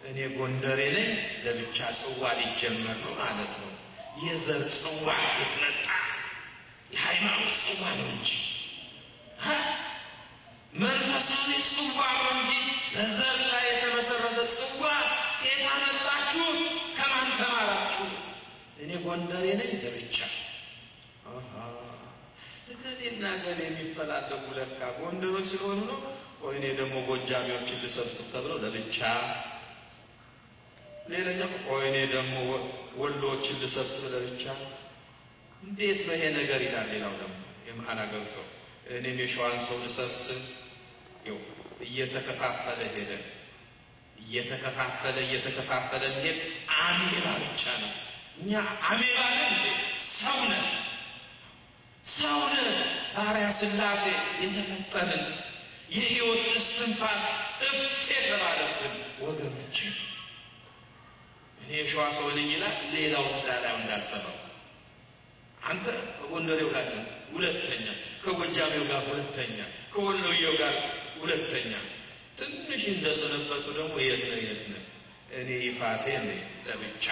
እኔ ጎንደሬ ነኝ ለብቻ ጽዋ ሊጀመር ነው ማለት ነው። የዘር ጽዋ የተነጣ የሃይማኖት ጽዋ ነው እንጂ መንፈሳዊ ጽዋ ነው እንጂ በዘር ላይ የተመሰረተ ጽዋ ከየት አመጣችሁት? ከማን ተማራችሁት? እኔ ጎንደሬ ነኝ ለብቻ። እገሌና ገሌ የሚፈላለጉ ለካ ጎንደሮች ስለሆኑ ነው። ቆይ እኔ ደግሞ ጎጃሚዎችን ልሰብስብ ተብለው ለብቻ። ሌላኛው ቆይ እኔ ደግሞ ወሎዎችን ልሰብስብ ለብቻ። እንዴት ነው ይሄ ነገር ይላል። ሌላው ደግሞ የመሀል ሀገር ሰው እኔም የሸዋን ሰው ልሰብስብ። ይኸው እየተከፋፈለ ሄደ። እየተከፋፈለ ሄደ። አሜባ ብቻ ነው። እኛ አሜባ ነን፣ ሰው ነን። ባሪያ ሥላሴ የተፈጠርን የሕይወት እስትንፋስ እፍ የተባለብን ወገኖች። እኔ የሸዋ ሰው ነኝ ይላል፣ ሌላው እንዳልሰማው። አንተ ከጎንደሬው ጋር ሁለተኛ፣ ከጎጃሜው ጋር ሁለተኛ፣ ከወሎዬው ጋር ሁለተኛ። ትንሽ እንደሰነበቱ ደግሞ የት ነው? እኔ ይፋቴ ነኝ ለብቻ፣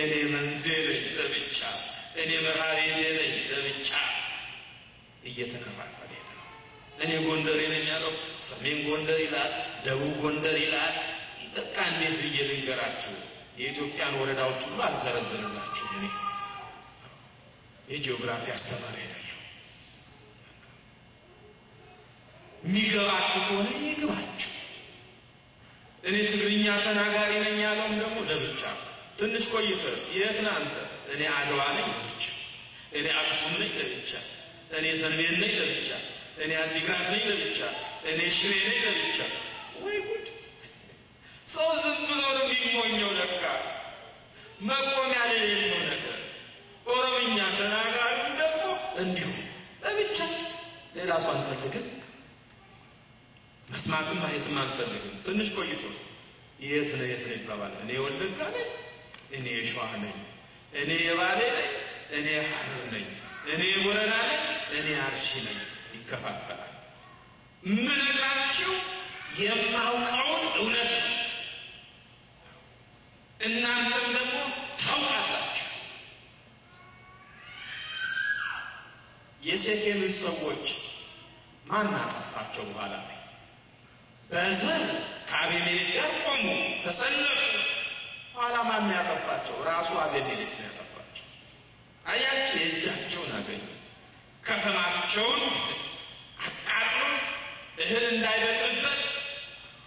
እኔ መንዜ ነኝ ለብቻ፣ እኔ መራቤቴ ነኝ ለብቻ። እየተከፋፈለ ነው። እኔ ጎንደሬ ነኝ ያለው ሰሜን ጎንደር ይላል፣ ደቡብ ጎንደር ይላል። በቃ እንዴት ብዬ ልንገራችሁ? የኢትዮጵያን ወረዳዎች ሁሉ አልዘረዝርላችሁ። እኔ የጂኦግራፊ አስተማሪ ነኝ። የሚገባችሁ ከሆነ ይግባችሁ። እኔ ትግርኛ ተናጋሪ ነኝ ያለውም ደግሞ ለብቻ። ትንሽ ቆይተ የት ነህ አንተ? እኔ አድዋ ነኝ ለብቻ፣ እኔ አክሱም ነኝ ለብቻ፣ እኔ ተንቤን ነኝ ለብቻ፣ እኔ አዲግራት ነኝ ለብቻ፣ እኔ ሽሬ ነኝ ለብቻ። ወይ ጉድ! ሰው ዝም ብሎ ነው የሚሞኘው። ለካ መቆሚያ የሌለው ነገር። ኦሮምኛ ተናጋሪም ደግሞ እንዲሁ ለብቻ። ሌላ ሰው አንፈልግም፣ መስማትም ማየትም አንፈልግም። ትንሽ ቆይቶ የት ነው ይባባል። እኔ ወለጋ ነኝ፣ እኔ የሸዋ ነኝ፣ እኔ የባሌ ነኝ፣ እኔ ሐረር ነኝ፣ እኔ ቦረና ነኝ፣ እኔ አርሺ ነኝ። ይከፋፈላል። ምንላችሁ የማውቀውን እውነት ነው። እናንተም ደግሞ ታውቃላችሁ። የሴኬምን ሰዎች ማን አጠፋቸው? በኋላ ላይ በዘር ከአቤሜሌክ ጋር ቆሙ፣ ተሰለፉ። ኋላ ማን ያጠፋቸው? ራሱ አቤሜሌክ ነው ያጠፋቸው። አያችሁ፣ የእጃቸውን አገኙ። ከተማቸውን አቃጥሎ እህል እንዳይበቅልበት፣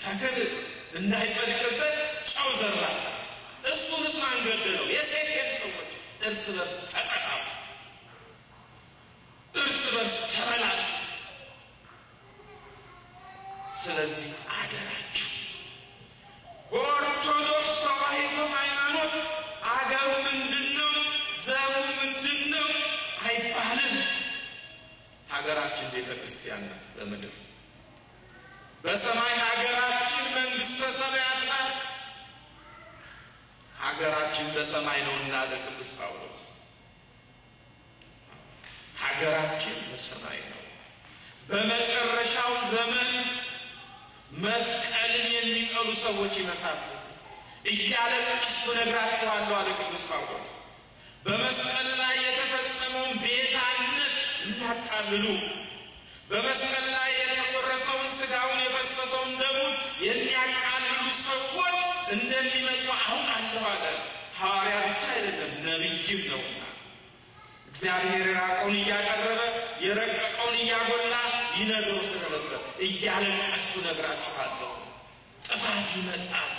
ተክል እንዳይጸድቅበት ጨው ዘራበት። እሱንስ ማን ገደለው? የሴኬም ሰዎች እርስ በርስ ተጠፋፉ፣ እርስ በርስ ተበላሉ። ስለዚህ አደራችሁ በኦርቶዶክስ ተዋሕዶ ሃይማኖት አገሩ ምንድነው ዘሩ ምንድነው አይባልም። ሀገራችን ቤተ ክርስቲያን ናት በምድር፣ በሰማይ ሀገራችን መንግሥተ ሰማያት ናት። ሀገራችን በሰማይ ነውና ለቅዱስ ጳውሎስ ሀገራችን በሰማይ ነው። በመጨረሻው ዘመን መስቀልን የሚጠሉ ሰዎች ይመጣሉ። እያለቀስኩ ነግራችኋለሁ አለ ቅዱስ ጳውሎስ። በመስቀል ላይ የተፈጸመውን ቤዛነት እናቃልሉ፣ በመስቀል ላይ የተቆረሰውን ሥጋውን የፈሰሰውን ደሙን የሚያቃልሉ ሰዎች እንደሚመጡ አውቃለሁ አለ። ሐዋርያ ብቻ አይደለም ነቢይም ነውና እግዚአብሔር የራቀውን እያቀረበ የረቀቀውን እያጎላ ይነግረው ስለነበር እያለቀስኩ ነግራችኋለሁ። ጥፋት ይመጣል።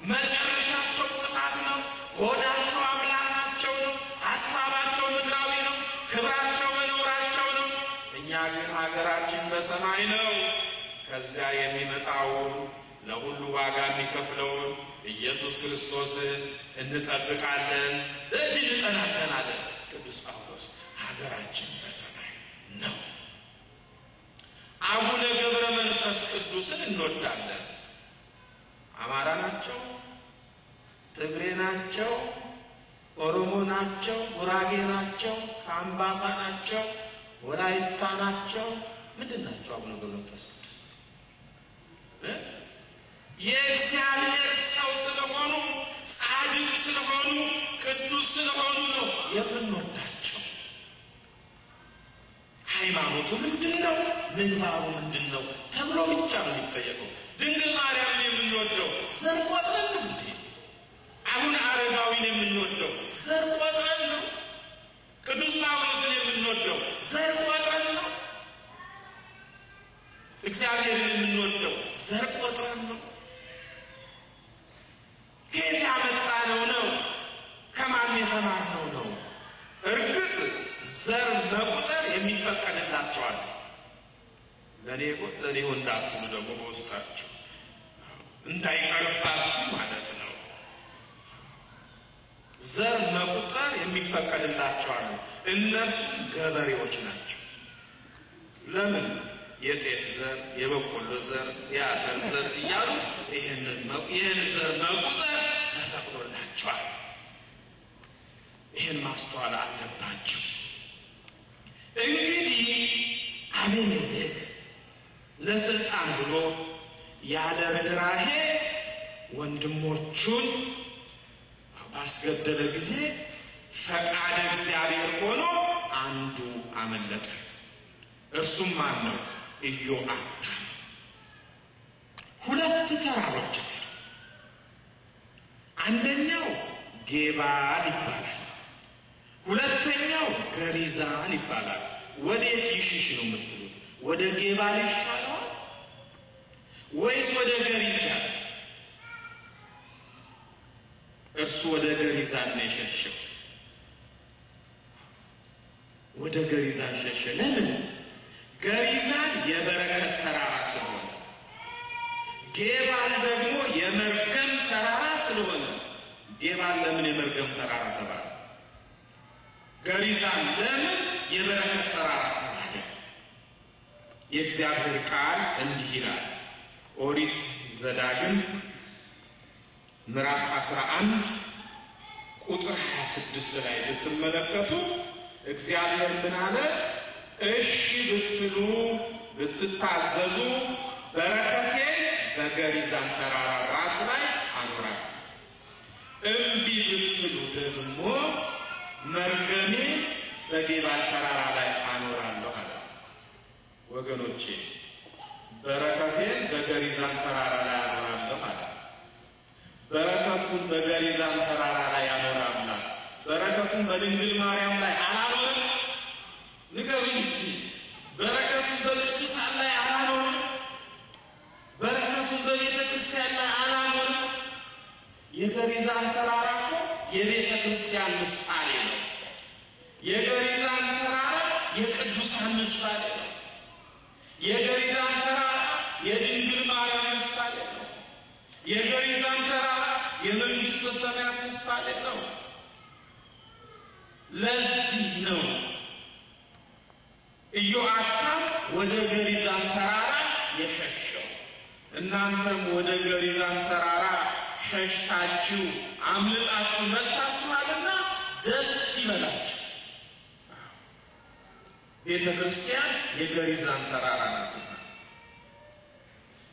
መጨረሻቸው ጥፋት ነው። ሆዳቸው አምላካቸው ነው። ሐሳባቸው ምድራዊ ነው። ክብራቸው በነውራቸው ነው። እኛ ግን ሀገራችን በሰማይ ነው። ከዚያ የሚመጣውን ለሁሉ ዋጋ የሚከፍለውን ኢየሱስ ክርስቶስን እንጠብቃለን፣ እጅ እንጠናለናለን። ቅዱስ ጳውሎስ ሀገራችን በሰማይ ነው። አቡነ ገብረ መንፈስ ቅዱስን እንወዳለን። አማራ ናቸው፣ ትግሬ ናቸው፣ ኦሮሞ ናቸው፣ ጉራጌ ናቸው፣ ካምባታ ናቸው፣ ወላይታ ናቸው። ምንድን ናቸው? አቡነ ገብረ መንፈስ ቅዱስ የእግዚአብሔር ሰው ስለሆኑ፣ ጻድቅ ስለሆኑ፣ ቅዱስ ስለሆኑ ነው የምንወዳቸው። ሃይማኖቱ ምንድን ነው? ምግባሩ ምንድን ነው ተብሎ ብቻ ነው የሚጠየቀው። ድንግል ማርያምን የምንወደው ዘር ቆጥረን ነው እንዴ? አሁን አረጋዊን የምንወደው ዘር ቆጥረን ነው? ቅዱስ ጳውሎስን የምንወደው ዘር ቆጥረን ነው? እግዚአብሔርን የምንወደው ዘር ቆጥረን ነው? ከየት ያመጣነው ነው? ከማን የተማርነው ነው? እርግጥ ዘር መቁጠር የሚፈቀድላቸዋል። ለኔ እንዳትሉ ደግሞ በውስጣቸው እንዳይቀርባችሁ ማለት ነው። ዘር መቁጠር የሚፈቀድላቸዋል። እነርሱ ገበሬዎች ናቸው። ለምን? የጤፍ ዘር፣ የበቆሎ ዘር፣ የአተር ዘር እያሉ ይህን ዘር መቁጠር ተፈቅዶላቸዋል። ይህን ማስተዋል አለባቸው። እንግዲህ አቤሜሌክ ለስልጣን ብሎ ያለ ርኅራኄ ወንድሞቹን ባስገደለ ጊዜ ፈቃደ እግዚአብሔር ሆኖ አንዱ አመለጠ። እርሱም ማን ነው? ኢዮአታም። ሁለት ተራሮች አሉ። አንደኛው ጌባል ይባላል፣ ሁለተኛው ገሪዛን ይባላል። ወዴት ይሽሽ ነው የምትሉት? ወደ ጌባል ይሻለዋል ወይስ ወደ ገሪዛን? እርሱ ወደ ገሪዛን ነው የሸሸው። ወደ ገሪዛን ሸሸ። ለምን? ገሪዛን የበረከት ተራራ ስለሆነ፣ ጌባል ደግሞ የመርገም ተራራ ስለሆነ። ጌባል ለምን የመርገም ተራራ ተባለ? ገሪዛን ለምን የበረከት ተራራ ተባለ? የእግዚአብሔር ቃል እንዲህ ይላል። ኦሪት ዘዳግም ምዕራፍ 11 ቁጥር 26 ላይ ብትመለከቱ እግዚአብሔር ምን አለ? እሺ ብትሉ ብትታዘዙ በረከቴ በገሪዛን ተራራ ራስ ላይ አኖራለሁ፣ እምቢ ብትሉ ደግሞ መርገሜ በጌባል ተራራ ላይ አኖራለሁ አለ። ወገኖቼ በረከቴን በገሪዛን ተራራ ላይ አኖራለሁ አለ። በረከቱን በገሪዛን ተራራ ላይ ያኖራል። በረከቱን በድንግል ማርያም ላይ አላኖርም? ንገሩኝ እስቲ። በረከቱን በቅዱሳን ላይ አላኖርም? በረከቱን በቤተ ክርስቲያን ላይ አላኖርም? የገሪዛን ተራራ እኮ የቤተ ክርስቲያን ምሳሌ ነው። የገሪዛን ተራራ የቅዱሳን ምሳሌ ነው። የገሪዛን ተራራ የድንግል ማርያም ምሳሌ ነው። የገሪዛን ተራራ የመንግሥተ ሰማያት ምሳሌ ነው። ለዚህ ነው ኢዮአታም ወደ ገሪዛን ተራራ የሸሸው። እናንተም ወደ ገሪዛን ተራራ ሸሽታችሁ አምልጣችሁ መጥታችኋልና ደስ ይበላችሁ። ቤተ ክርስቲያን የገሪዛን ተራራ ናትና፣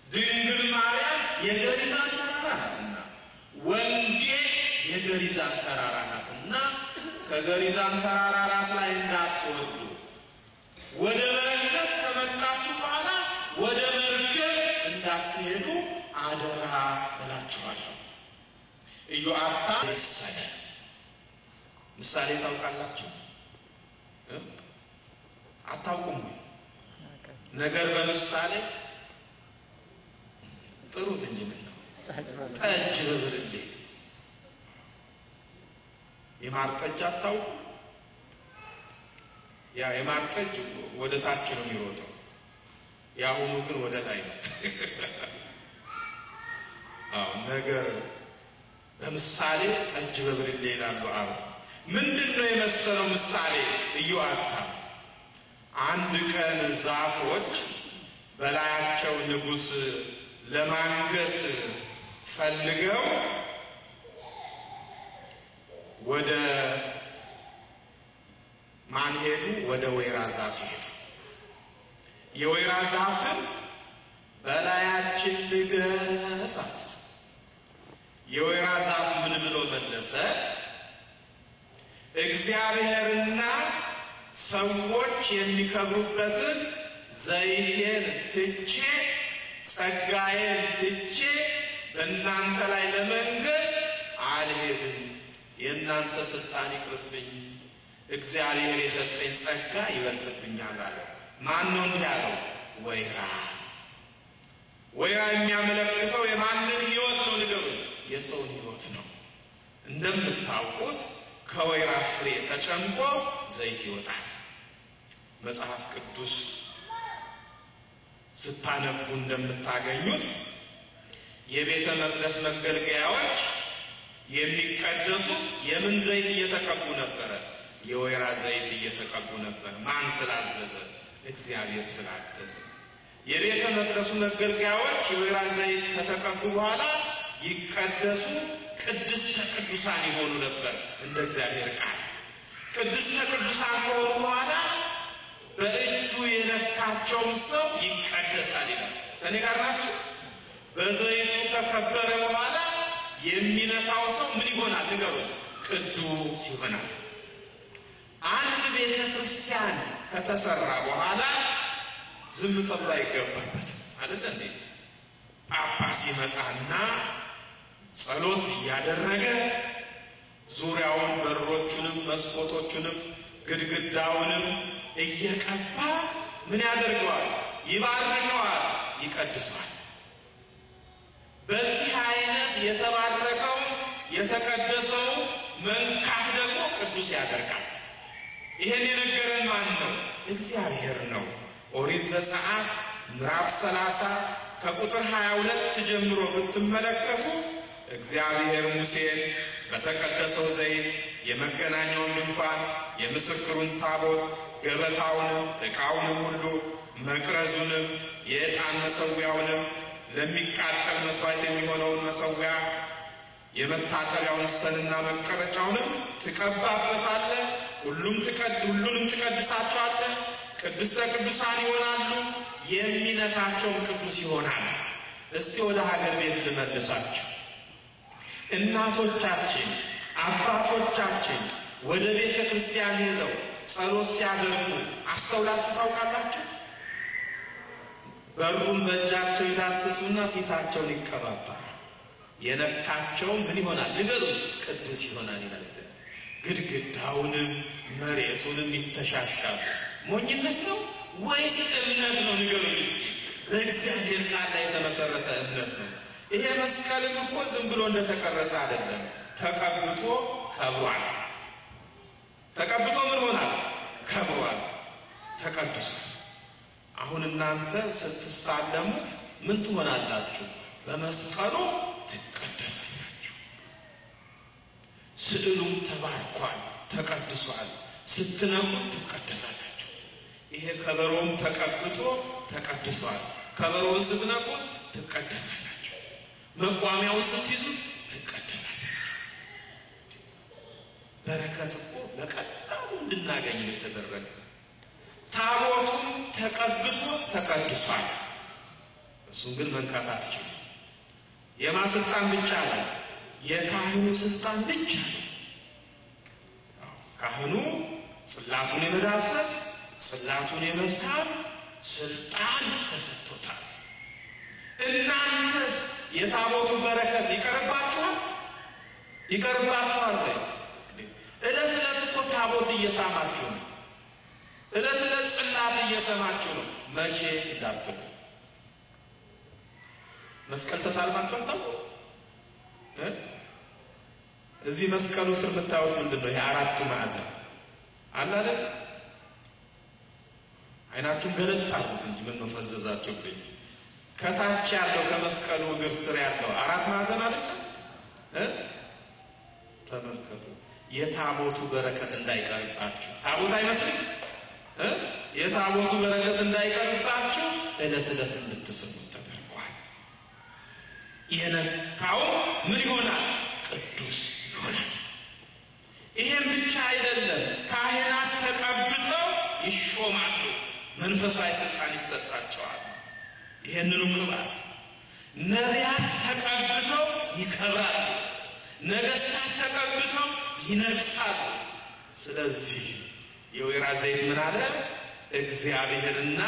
ድንግል ማርያም የገሪዛን ተራራ ናትና፣ ወንጌል የገሪዛን ተራራ ናትና ከገሪዛን ተራራ ራስ ላይ እንዳትወርዱ አደራ እላችኋለሁ። ኢዮአታ መሰለ። ምሳሌ ታውቃላችሁ? አታውቁም? ነገር በምሳሌ ጥሩት እንጂ ምን ነው ጠጅ በብርሌ የማር ጠጅ አታውቁ? ያ የማር ጠጅ ወደ ታች ነው የሚሮጠው፣ ያሁኑ ግን ወደ ላይ ነው። ነገር በምሳሌ ጠጅ በብርሌ ይላሉ አብ። ምንድነው የመሰለው ምሳሌ? ኢዮአታ አንድ ቀን ዛፎች በላያቸው ንጉሥ ለማንገስ ፈልገው ወደ ማን ሄዱ? ወደ ወይራ ዛፍ ሄዱ። የወይራ ዛፍን በላያችን ንገስ አሉት። የወይራ ዛፍ ምን ብሎ መለሰ? እግዚአብሔርና ሰዎች የሚከብሩበትን ዘይቴን ትቼ ጸጋዬን ትቼ በእናንተ ላይ ለመንገስ አልሄድም። የእናንተ ስልጣን ይቅርብኝ፣ እግዚአብሔር የሰጠኝ ጸጋ ይበልጥብኛል አለ። ማን ነው እንዲህ ያለው? ወይራ። ወይራ የሚያመለክተው የማንን ሕይወት ነው? ንገሩኝ። የሰውን ሕይወት ነው። እንደምታውቁት ከወይራ ፍሬ ተጨምቆ ዘይት ይወጣል። መጽሐፍ ቅዱስ ስታነቡ እንደምታገኙት የቤተ መቅደስ መገልገያዎች የሚቀደሱት የምን ዘይት እየተቀቡ ነበረ? የወይራ ዘይት እየተቀቡ ነበር። ማን ስላዘዘ? እግዚአብሔር ስላዘዘ። የቤተ መቅደሱ መገልገያዎች የወይራ ዘይት ከተቀቡ በኋላ ይቀደሱ፣ ቅድስተ ቅዱሳን ይሆኑ ነበር እንደ እግዚአብሔር ቃል። ቅድስተ ቅዱሳን ከሆኑ በኋላ በእጁ የነካቸውን ሰው ይቀደሳል ይላል። ከኔ ጋር ናቸው? በዘይቱ ከከበረ በኋላ የሚነካው ሰው ምን ይሆናል? ንገሩኝ። ቅዱስ ይሆናል። አንድ ቤተ ክርስቲያን ከተሰራ በኋላ ዝም ተብሎ አይገባበትም አይደል እንዴ? ጳጳስ ይመጣና ጸሎት እያደረገ ዙሪያውን በሮቹንም መስኮቶቹንም ግድግዳውንም እየቀባ ምን ያደርገዋል? ይባርከዋል፣ ይቀድሰዋል። በዚህ አይነት የተባረከው የተቀደሰው መንካት ደግሞ ቅዱስ ያደርጋል። ይሄን የነገረን ማን ነው? እግዚአብሔር ነው። ኦሪት ዘጸአት ምዕራፍ 30 ከቁጥር 22 ጀምሮ ብትመለከቱ እግዚአብሔር ሙሴን በተቀደሰው ዘይት የመገናኛውን ድንኳን፣ የምስክሩን ታቦት፣ ገበታውንም፣ ዕቃውንም ሁሉ፣ መቅረዙንም፣ የዕጣን መሠዊያውንም፣ ለሚቃጠል መሥዋዕት የሚሆነውን መሠዊያ፣ የመታጠቢያውን ሰንና መቀረጫውንም ትቀባበታለህ። ሁሉንም ትቀድሳቸዋለህ። ቅድስተ ቅዱሳን ይሆናሉ። የሚነካቸውም ቅዱስ ይሆናል። እስቲ ወደ ሀገር ቤት ልመልሳችሁ። እናቶቻችን አባቶቻችን ወደ ቤተ ክርስቲያን ሄደው ጸሎት ሲያደርጉ አስተውላችሁ ታውቃላችሁ? በሩን በእጃቸው ይዳስሱና ፊታቸውን ይቀባባሉ። የነካቸው ምን ይሆናል? ንገሩኝ። ቅዱስ ይሆናል ይላል። ግድግዳውንም መሬቱንም ይተሻሻሉ። ሞኝነት ነው ወይስ እምነት ነው? ንገሩኝ እስኪ። በእግዚአብሔር ቃል ላይ የተመሰረተ እምነት ነው። ይሄ መስቀልም እኮ ዝም ብሎ እንደተቀረጸ አይደለም። ተቀብቶ ከብሯል። ተቀብቶ ምን ሆናል? ከብሯል፣ ተቀድሷል። አሁን እናንተ ስትሳለሙት ምን ትሆናላችሁ? በመስቀሉ ትቀደሳላችሁ። ስዕሉም ተባርኳል፣ ተቀድሷል። ስትነኩት ትቀደሳላችሁ። ይሄ ከበሮም ተቀብቶ ተቀድሷል። ከበሮውን ስትነኩት ትቀደሳላችሁ። መቋሚያውን ስትይዙት ትቀደሳላችሁ። በረከት እኮ በቀላሉ እንድናገኝ ነው የተደረገ። ታቦቱም ተቀብቶ ተቀድሷል። እሱን ግን መንካት አትችሉም። የማን ስልጣን ብቻ ነው? የካህኑ ስልጣን ብቻ ነው። ካህኑ ጽላቱን የመዳሰስ ጽላቱን የመሳብ ስልጣን ተሰጥቶታል። እናንተስ የታቦቱ በረከት ይቀርባችኋል ወይ? ዕለት ዕለት እኮ ታቦት እየሳማችሁ ነው። ዕለት ዕለት ጽላት እየሰማችሁ ነው። መቼ እንዳትሉ መስቀል ተሳልማችሁ አታውቁ? እዚህ መስቀሉ ስር የምታዩት ምንድን ነው? የአራቱ ማዕዘን አለ አይደል? አይናችሁን ገለጥ አድርጉት እንጂ ምን ነው ፈዘዛችሁ ብኝ። ከታች ያለው ከመስቀሉ እግር ስር ያለው አራት ማዕዘን አይደል? ተመልከቱ። የታቦቱ በረከት እንዳይቀርባችሁ፣ ታቦት አይመስልም? የታቦቱ በረከት እንዳይቀርባችሁ ዕለት ዕለት እንድትስሙ ተደርጓል። የነካው ምን ይሆናል? ቅዱስ ይሆናል። ይሄን ብቻ አይደለም፣ ካህናት ተቀብተው ይሾማሉ፣ መንፈሳዊ ስልጣን ይሰጣቸዋል። ይሄንኑ ቅባት ነቢያት ተቀብተው ይከብራሉ፣ ነገሥታት ተቀብተው ይነግሳሉ። ስለዚህ የወይራ ዘይት ምን አለ? እግዚአብሔርና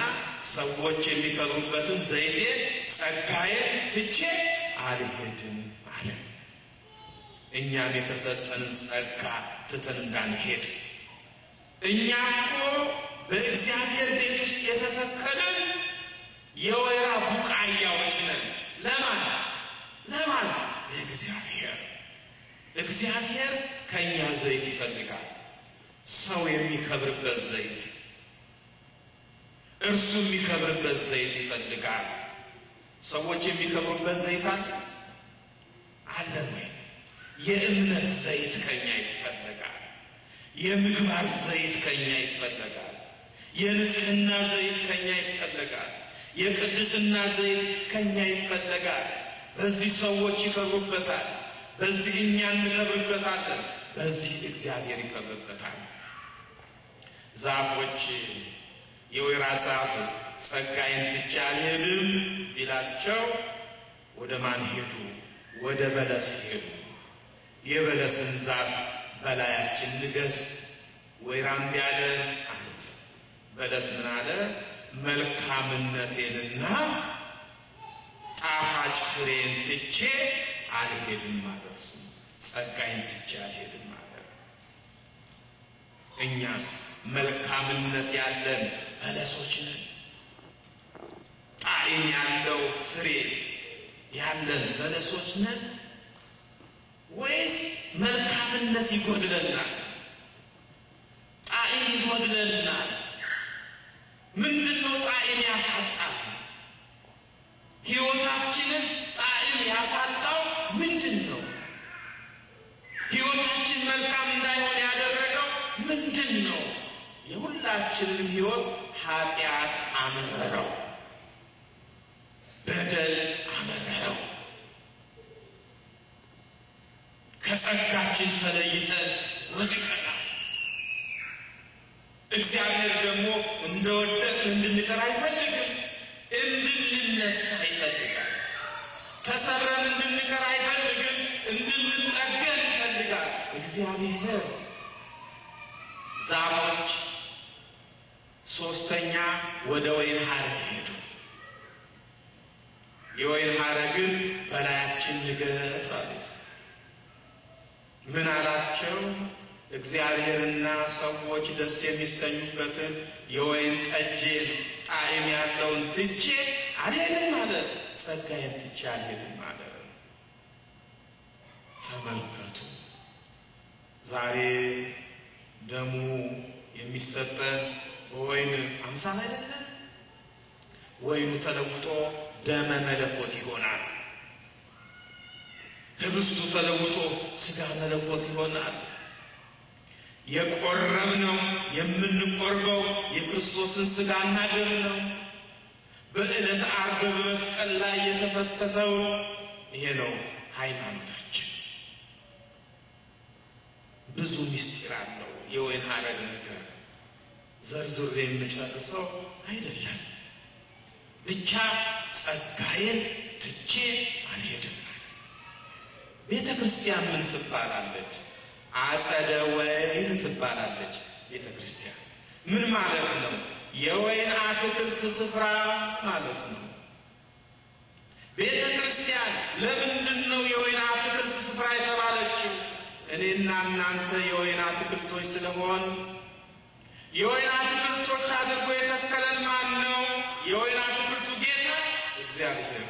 ሰዎች የሚከብሩበትን ዘይቴን ጸጋዬን ትቼ አልሄድም አለ። እኛም የተሰጠንን ጸጋ ትተን እንዳንሄድ። እኛ እኮ በእግዚአብሔር ቤት ውስጥ የተተከለን የወይራ ቡቃያዎች ነን። ለማን? ለእግዚአብሔር። እግዚአብሔር ከእኛ ዘይት ይፈልጋል። ሰው የሚከብርበት ዘይት፣ እርሱ የሚከብርበት ዘይት ይፈልጋል። ሰዎች የሚከብሩበት ዘይት አለ ወይ? የእምነት ዘይት ከኛ ይፈልጋል። የምግባር ዘይት ከኛ ይፈልጋል። የንጽህና ዘይት ከኛ ይፈልጋል። የቅድስና ዘይት ከኛ ይፈልጋል። በዚህ ሰዎች ይከብሩበታል፣ በዚህ እኛ እንከብርበታለን፣ በዚህ እግዚአብሔር ይከብርበታል። ዛፎች የወይራ ዛፍ ጸጋዬን ትቼ አልሄድም ቢላቸው ወደ ማን ሄዱ? ወደ በለስ ሄዱ። የበለስን ዛፍ በላያችን ንገስ፣ ወይራም ቢያለ አሉት። በለስ ምን አለ? መልካምነቴንና ጣፋጭ ፍሬን ትቼ አልሄድም ማለት ነው። ጸጋዬን ትቼ አልሄድም ማለት። እኛስ መልካምነት ያለን በለሶች ነን? ጣዕም ያለው ፍሬ ያለን በለሶች ነን? ወይስ መልካምነት ይጎድለናል? ጣዕም ይጎድለናል? ምንድነው ጣዕም ያሳጣል? ሕይወታችንን ጣዕም ያሳጣው ምንድን ነው? ሕይወታችን መልካም እንዳይሆን ያደረገው ምንድን ነው? የሁላችንም ሕይወት ኃጢአት አመረረው፣ በደል አመረረው። ከጸጋችን ተለይተን ወድቀናል። እግዚአብሔር ደግሞ እንደወደቅን እንድንቀር አይፈልግም፣ እንድንነሳ ይፈልጋል። ተሰብረን እንድንቀር አይፈልግም፣ እንድንጠገን ይፈልጋል እግዚአብሔር። ዛፎች ሶስተኛ ወደ ወይን ሐረግ ሄዱ። የወይን ሐረግን በላያችን ንገስ አሉት። ምን አላቸው? እግዚአብሔርና ሰዎች ደስ የሚሰኙበትን የወይን ጠጄን ጣዕም ያለውን ትቼ አልሄድም አለ። ጸጋዬን ትቼ አልሄድም አለ። ተመልከቱ፣ ዛሬ ደሙ የሚሰጠን በወይን አምሳል አይደለም? ወይኑ ተለውጦ ደመ መለኮት ይሆናል። ህብስቱ ተለውጦ ስጋ መለኮት ይሆናል። የቆረብነው የምንቆርበው የክርስቶስን ስጋና ደም ነው። በዕለተ ዓርብ በመስቀል ላይ የተፈተተው ይሄ ነው ሃይማኖታችን። ብዙ ምስጢር አለው የወይን ሐረግ ነገር፣ ዘርዝሬ የምጨርሰው አይደለም። ብቻ ጸጋዬን ትቼ አልሄድም። ቤተ ክርስቲያን ምን ትባላለች? አጸደ ወይን ትባላለች ቤተ ክርስቲያን። ምን ማለት ነው? የወይን አትክልት ስፍራ ማለት ነው። ቤተ ክርስቲያን ለምንድነው የወይን አትክልት ስፍራ የተባለችው? እኔና እናንተ የወይን አትክልቶች ስለሆን የወይን አትክልቶች አድርጎ የተከለን ማን ነው? የወይን አትክልቱ ጌታ እግዚአብሔር።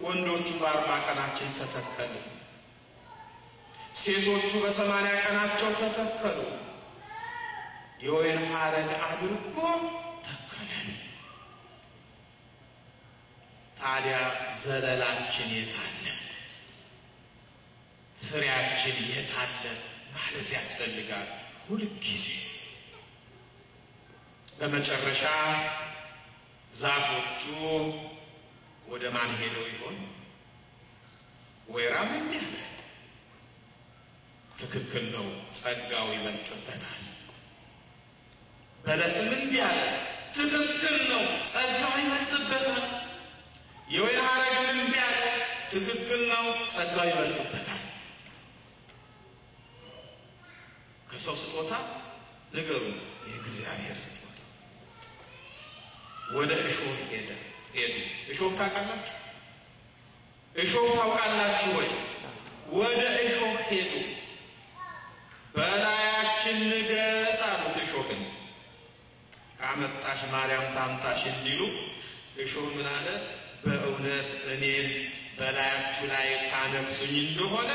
ወንዶቹ በ40 ቀናችን ተተከሉ፣ ሴቶቹ በ80 ቀናቸው ተተከሉ። የወይን ሐረግ አድርጎ ተከለን። ታዲያ ዘለላችን የታለ? ፍሬያችን የታለ ማለት ያስፈልጋል ሁሉ ጊዜ። በመጨረሻ ዛፎቹ ወደ ማን ሄደው ይሆን? ወይራም እንዲህ አለ፣ ትክክል ነው፣ ጸጋው ይበልጥበታል። በለስም እንዲህ አለ፣ ትክክል ነው፣ ጸጋው ይበልጥበታል። የወይን ሐረግም እንዲህ አለ፣ ትክክል ነው፣ ጸጋው ይበልጥበታል። ከሰው ስጦታ ንገሩ፣ የእግዚአብሔር ስጦታ ወደ እሾህ ሄዱ። እሾህ ታውቃላችሁ? እሾህ ታውቃላችሁ ወይ? ወደ እሾህ ሄዱ። በላያችን ንገስ አሉት እሾህን። ካመጣሽ ማርያም ታምጣሽ እንዲሉ እሾህ ምን አለ? በእውነት እኔን በላያችሁ ላይ ታነግሱኝ እንደሆነ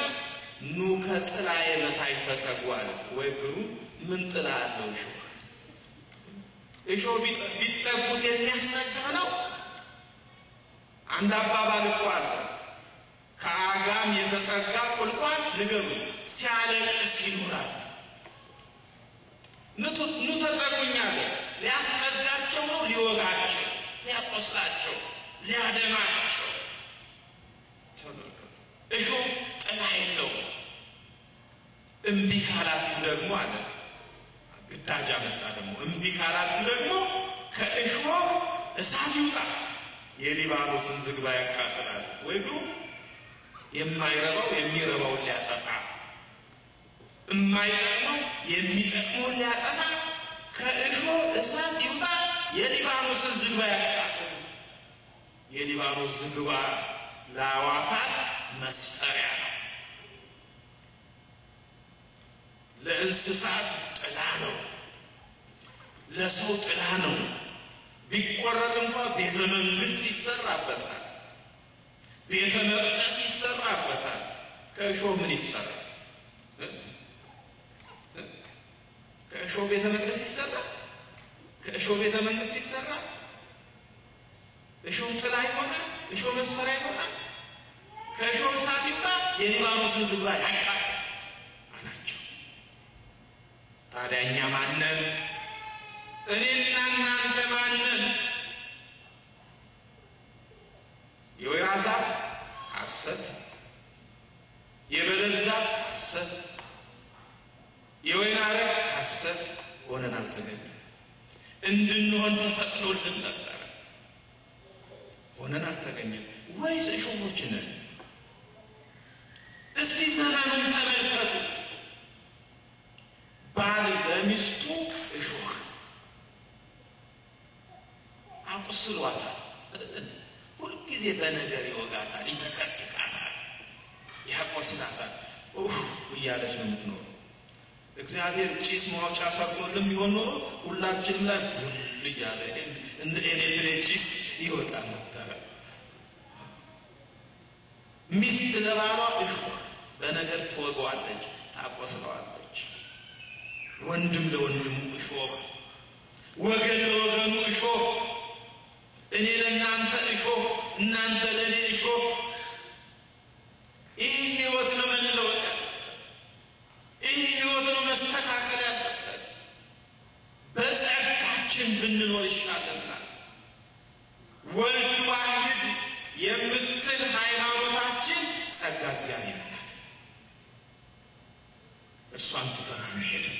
ኑ ከጥላዬ በታች ተጠጓል። ወይ ግሩም! ምን ጥላ አለው እሾህ? እሾህ ቢጠጉት የሚያስጠጋ ነው። አንድ አባባል እኮ አለ፣ ከአጋም የተጠጋ ቁልቋል ንገሩ ሲያለቅስ ይኖራል። ኑ ተጠጉኝ አለ። ሊያስጠጋቸው ነው፣ ሊወጋቸው፣ ሊያቆስላቸው፣ ሊያደማቸው። እሾህ ጥላ የለውም። እምቢ ካላችሁ ደግሞ አለ፣ ግዳጅ አመጣ ደግሞ፣ እምቢ ካላችሁ ደግሞ ከእሾህ እሳት ይውጣ፣ የሊባኖስን ዝግባ ያቃጥላል። ወይ ግሩ! የማይረባው የሚረባውን ሊያጠፋ፣ የማይጠቅመው የሚጠቅመውን ሊያጠፋ ከእሾህ እሳት ይውጣ፣ የሊባኖስን ዝግባ ያቃጥል። የሊባኖስ ዝግባ ለአዕዋፋት መስፈሪያ ነው፣ ለእንስሳት ጥላ ነው፣ ለሰው ጥላ ነው። ቢቆረጥ እንኳን ቤተ መንግስት ይሰራበታል፣ ቤተ መቅደስ ይሰራበታል። ከእሾህ ምን ይሰራል? ከእሾህ ቤተ መቅደስ ይሰራል? ከእሾህ ቤተ መንግስት ይሰራል? እሾህ ጥላ ይሆናል፣ እሾህ መስፈሪያ ይሆናል። ከእሾህ እሳት ይውጣ፣ የሊባኖስን ዝግባ ያቃጥል አላቸው። ታዲያ እኛ ማነን? እኔና እናንተ ማነን? የወይራ ዛፍ ሐሰት፣ የበለስ ዛፍ ሐሰት፣ የወይን ሐረግ ሐሰት ሆነን አልተገኘም። እንድንሆን ተፈቅዶልን ነበር፣ ሆነን አልተገኘም። ወይስ እሾሆች ነን? እስቲ ዘመኑን ተመልከቱት። ባል በሚስቱ እሾህ አቁስሏታል፣ ሁልጊዜ በነገር ይወጋታል፣ ይተከትካታል፣ ያቆስላታል። እያለች ነው የምትኖረው። እግዚአብሔር ጭስ ማውጫ ሰርቶልን ቢሆን ኖሮ ሁላችንም ላይ ቡል እያለ እንደ ኤሌክትሪክ ጭስ ይወጣ ነበረ። ሚስት ለባሏ እሾህ በነገር ትወገዋለች፣ ታቆስለዋለች። ወንድም ለወንድሙ እሾህ፣ ወገን ለወገኑ እሾህ፣ እኔ ለእናንተ እሾህ፣ እናንተ ለእኔ እሾህ። ይህ ህይወት ነው መለወጥ ያለበት። ይህ ህይወት ነው መስተካከል ያለበት። በጸጋችን ብንኖር ይሻለናል። ወልድ ዋሕድ የምትል ሃይማኖታችን ጸጋ እግዚአብሔር ናት። እርሷን ትተን አንሄድም።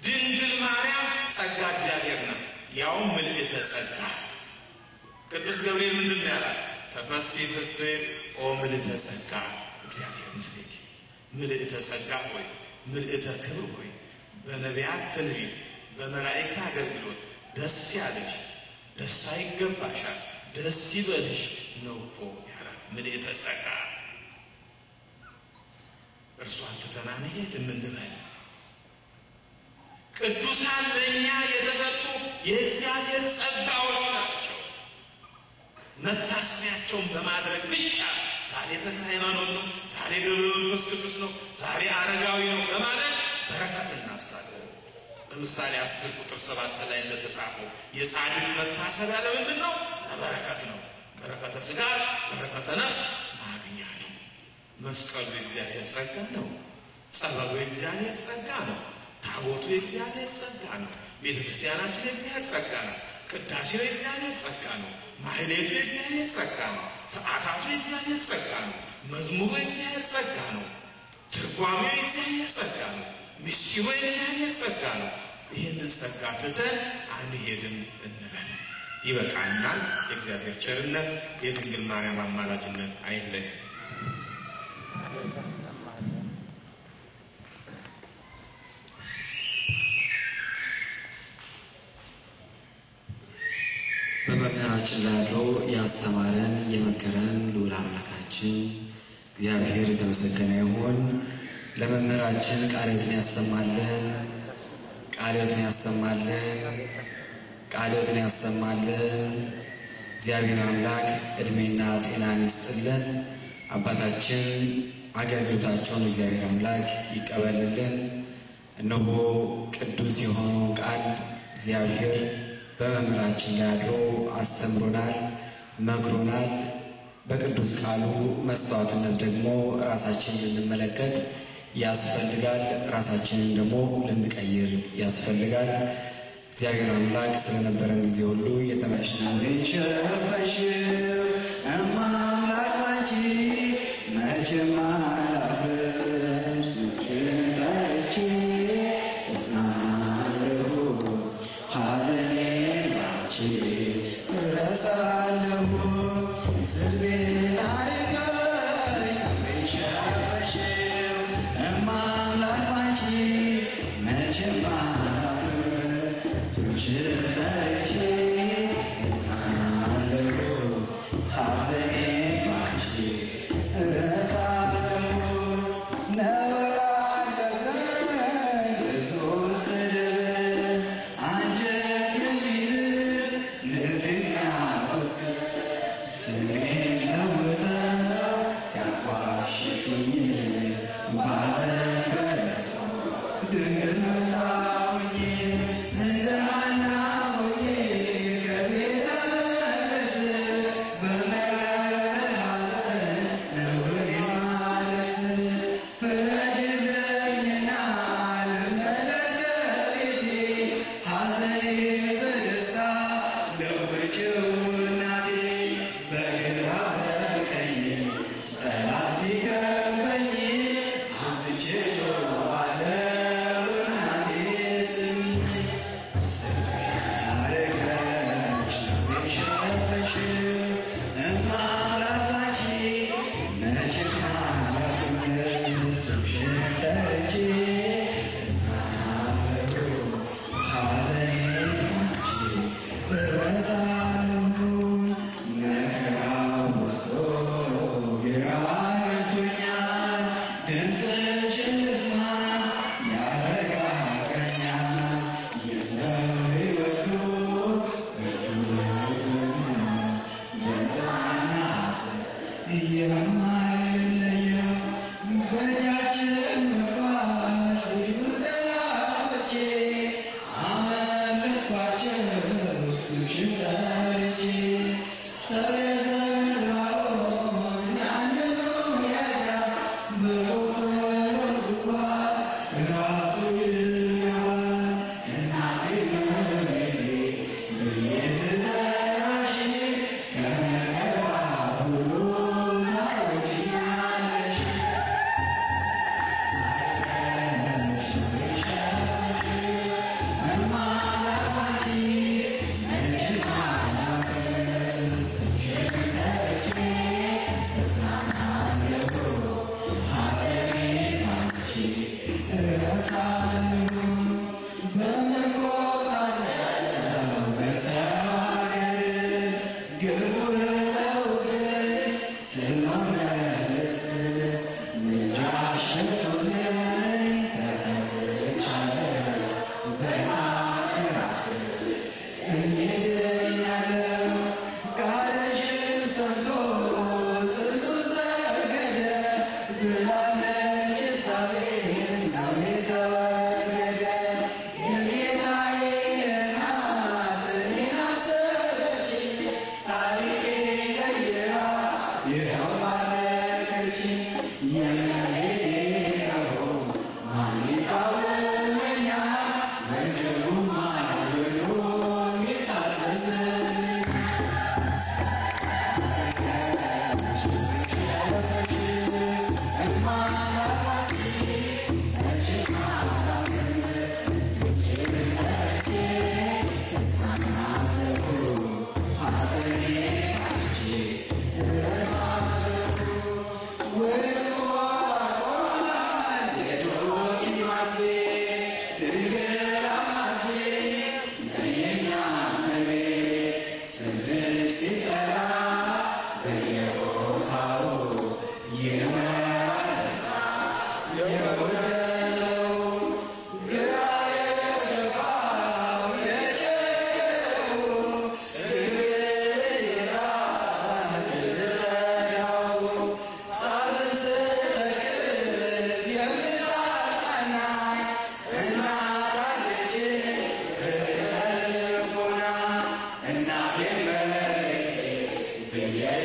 ድንግል ማርያም ጸጋ እግዚአብሔር ናት፣ ያው ምልዕተ ጸጋ። ቅዱስ ገብርኤል ምንድን ነው ያላት? ተፈሥሒ ፍሥሕት ኦ ምልዕተ ጸጋ እግዚአብሔር ምስሌኪ። ምልዕተ ጸጋ ሆይ፣ ምልዕተ ክብር ሆይ፣ በነቢያት ትንቢት በመላእክት አገልግሎት ደስ ያለሽ፣ ደስታ ይገባሻል፣ ደስ ይበልሽ ነው እኮ ያላት ምልዕተ ጸጋ። እርሷን ትተን አንሄድም እንበል። ቅዱሳን ለእኛ የተሰጡ የእግዚአብሔር ጸጋዎች ናቸው። መታሰቢያቸውን በማድረግ ብቻ ዛሬ ተክለ ሃይማኖት ነው፣ ዛሬ ገብረ መንፈስ ቅዱስ ነው፣ ዛሬ አረጋዊ ነው በማለት በረከት እናፍሳለን። ለምሳሌ 10 ቁጥር 7 ላይ እንደተጻፈው የጻድቅ መታሰቢያ ለምንድን ነው? ለበረከት ነው። በረከተ ሥጋ በረከተ ነፍስ ማግኛ ነው። መስቀሉ የእግዚአብሔር ጸጋ ነው። ጸበሉ የእግዚአብሔር ጸጋ ነው። ታቦቱ የእግዚአብሔር ጸጋ ነው። ቤተ ክርስቲያናችን የእግዚአብሔር ጸጋ ነው። ቅዳሴው የእግዚአብሔር ጸጋ ነው። ማህሌቱ የእግዚአብሔር ጸጋ ነው። ሰዓታቱ የእግዚአብሔር ጸጋ ነው። መዝሙሩ የእግዚአብሔር ጸጋ ነው። ትርጓሜው የእግዚአብሔር ጸጋ ነው። ምስጢሩ የእግዚአብሔር ጸጋ ነው። ይህንን ጸጋ ትተን አንሄድም እንበል። ይበቃናል። የእግዚአብሔር ቸርነት የድንግል ማርያም አማላጅነት አይለየን። በመምህራችን ላይ ያለው ያስተማረን የመከረን ልዑል አምላካችን እግዚአብሔር የተመሰገነ ይሁን። ለመምህራችን ቃልዎትን ያሰማልን፣ ቃልዎትን ያሰማልን፣ ቃልዎትን ያሰማልን። እግዚአብሔር አምላክ ዕድሜና ጤናን ይስጥልን። አባታችን አገልግሎታቸውን እግዚአብሔር አምላክ ይቀበልልን። እነሆ ቅዱስ የሆነውን ቃል እግዚአብሔር በመምህራችን ላይ አድሮ አስተምሮናል፣ መክሮናል። በቅዱስ ቃሉ መስዋዕትነት ደግሞ ራሳችንን ልንመለከት ያስፈልጋል። ራሳችንን ደግሞ ልንቀይር ያስፈልጋል። እግዚአብሔር አምላክ ስለነበረን ጊዜ ሁሉ የተመችነው ሸፈሽ አምላክ ባንቺ መቼም አላፍርም። ስምሽን ጠርቼ እጽናናለሁ፣ ሐዘኔን ባንቺ እረሳለሁ። ስልቤን አድርገሽ ሸፈሽው አምላክ ባንቺ መቼም አላፍርም። ስምሽን ጠርቼ እጽናናለሁ፣ ሐዘኔን ባንቺ እረሳለሁ። ነውር አለብኝ ብዙ ስድብ፣ አንጀት የሚልጥ ልብ የሚያቆስል፣ ስሜን ለውጠው ሲያንቋሽሹኝ ባዘን በለቅሶ ድንግል መጣሁኝ። እንደ ሐና ሆኜ ከቤተ መቅደስ በመረረ ሐዘን ነውር የማለቅስ፣ ፍረጅልኝና ልመለስ ከቤቴ፣ ሐዘኔ በደስታ ለውጭው እናቴ። በግራ በቀኝ ጠላት ሲከበኝ አብዝቼ ጮኻለሁ፣ እናቴ ስሚኝ። ስሜን አርቀሽ ልቤን ሸፈንሽው፣ አምላክ ባንቺ መቼም አላፍርም። ስምሽን ጠርቼ እጽናናለሁ፣ ሐዘኔን ባንቺ እረሳለሁ። መከራው በዝቶ ግራ ገብቶኛል፣ ድምፅሽን ልስማ ያረጋጋኛል። የሰው ሕይወቱ ብርቱ ሆኖብኛል፣ ደስታና ሐዘን የማይለየው በእጃችን መግባት ሲሉ ጠላቶቼ፣ አመለጥኳቸው ስምሽን ጠርቼ። ሰው የዘራውን ያንኑ ያጭዳል፣ በቆፈረው ጉድጓድ ራሱ ይገባል። እናቴ እመቤቴ ብዬ ስጠራሽ ከመከራ ሁሉ ታወጪኛለሽ። አምላክ ባንቺ መቼም አላፍርም። ስምሽን ጠርቼ እጽናናለሁ፣ ሐዘኔን ባንቺ እረሳለሁ። በምርኮ ሳለሁ በሰው አገር ግፉ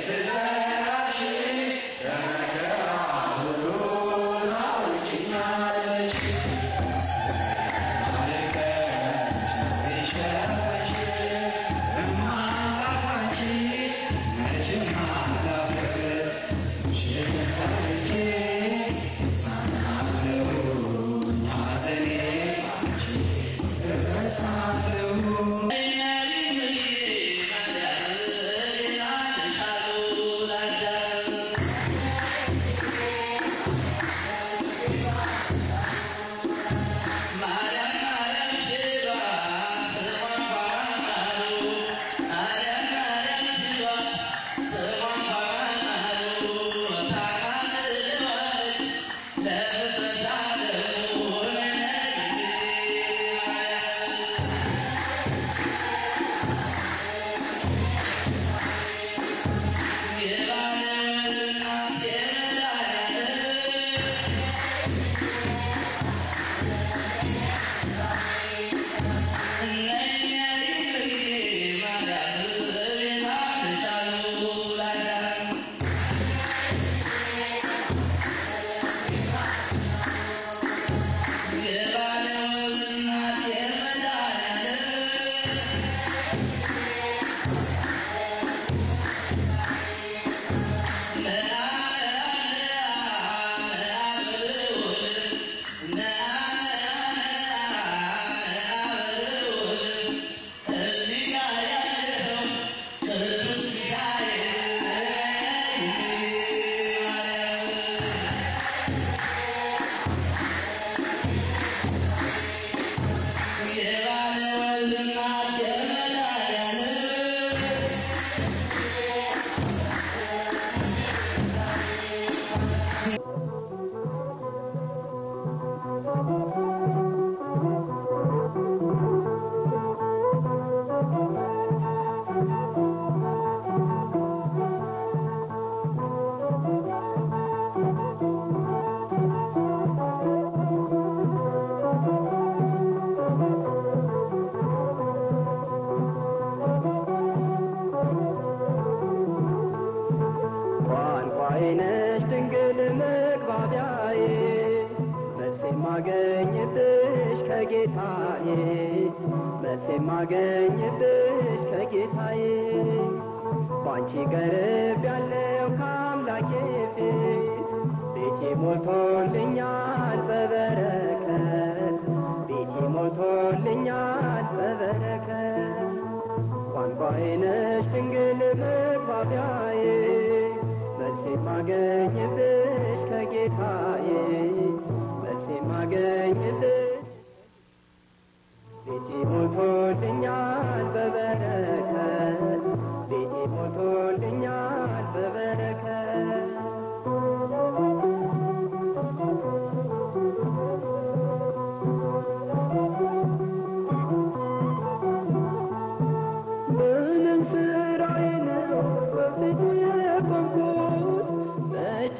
ስጠራሽ ከመከራ ሁሉ ታውጭኛለሽ። አልቀርሽ ሸፈንሽ እማምላክ ባንቺ መቼም አላፍር። ስምሽን ጠርቼ እጽናናለሁኝ ሐዘኔን ባንቺ እረሳለሁ። ቋንቋዬነሽ ድንግል መግባቢያዬ መልስ የማገኝብሽ ከጌታዬ መልስ የማገኝብሽ ከጌታዬ ባንቺ ቀርቤያለሁ ከአምላኬ ፊት ቤቴ ሞልቶልኛል በበረከት ቤቴ ሞልቶልኛል በበረከት ቋንቋዬነሽ ድንግል መግባቢያዬ መልስ የማገኝብሽ ከጌታዬ መልስ የማገኝብሽ ቤቴ ሞልቶልኛል በበረከት ቤቴ ሞልቶልኛል በበረከት በምን ስራዬ ነው በፊት የቆምኩት መቼ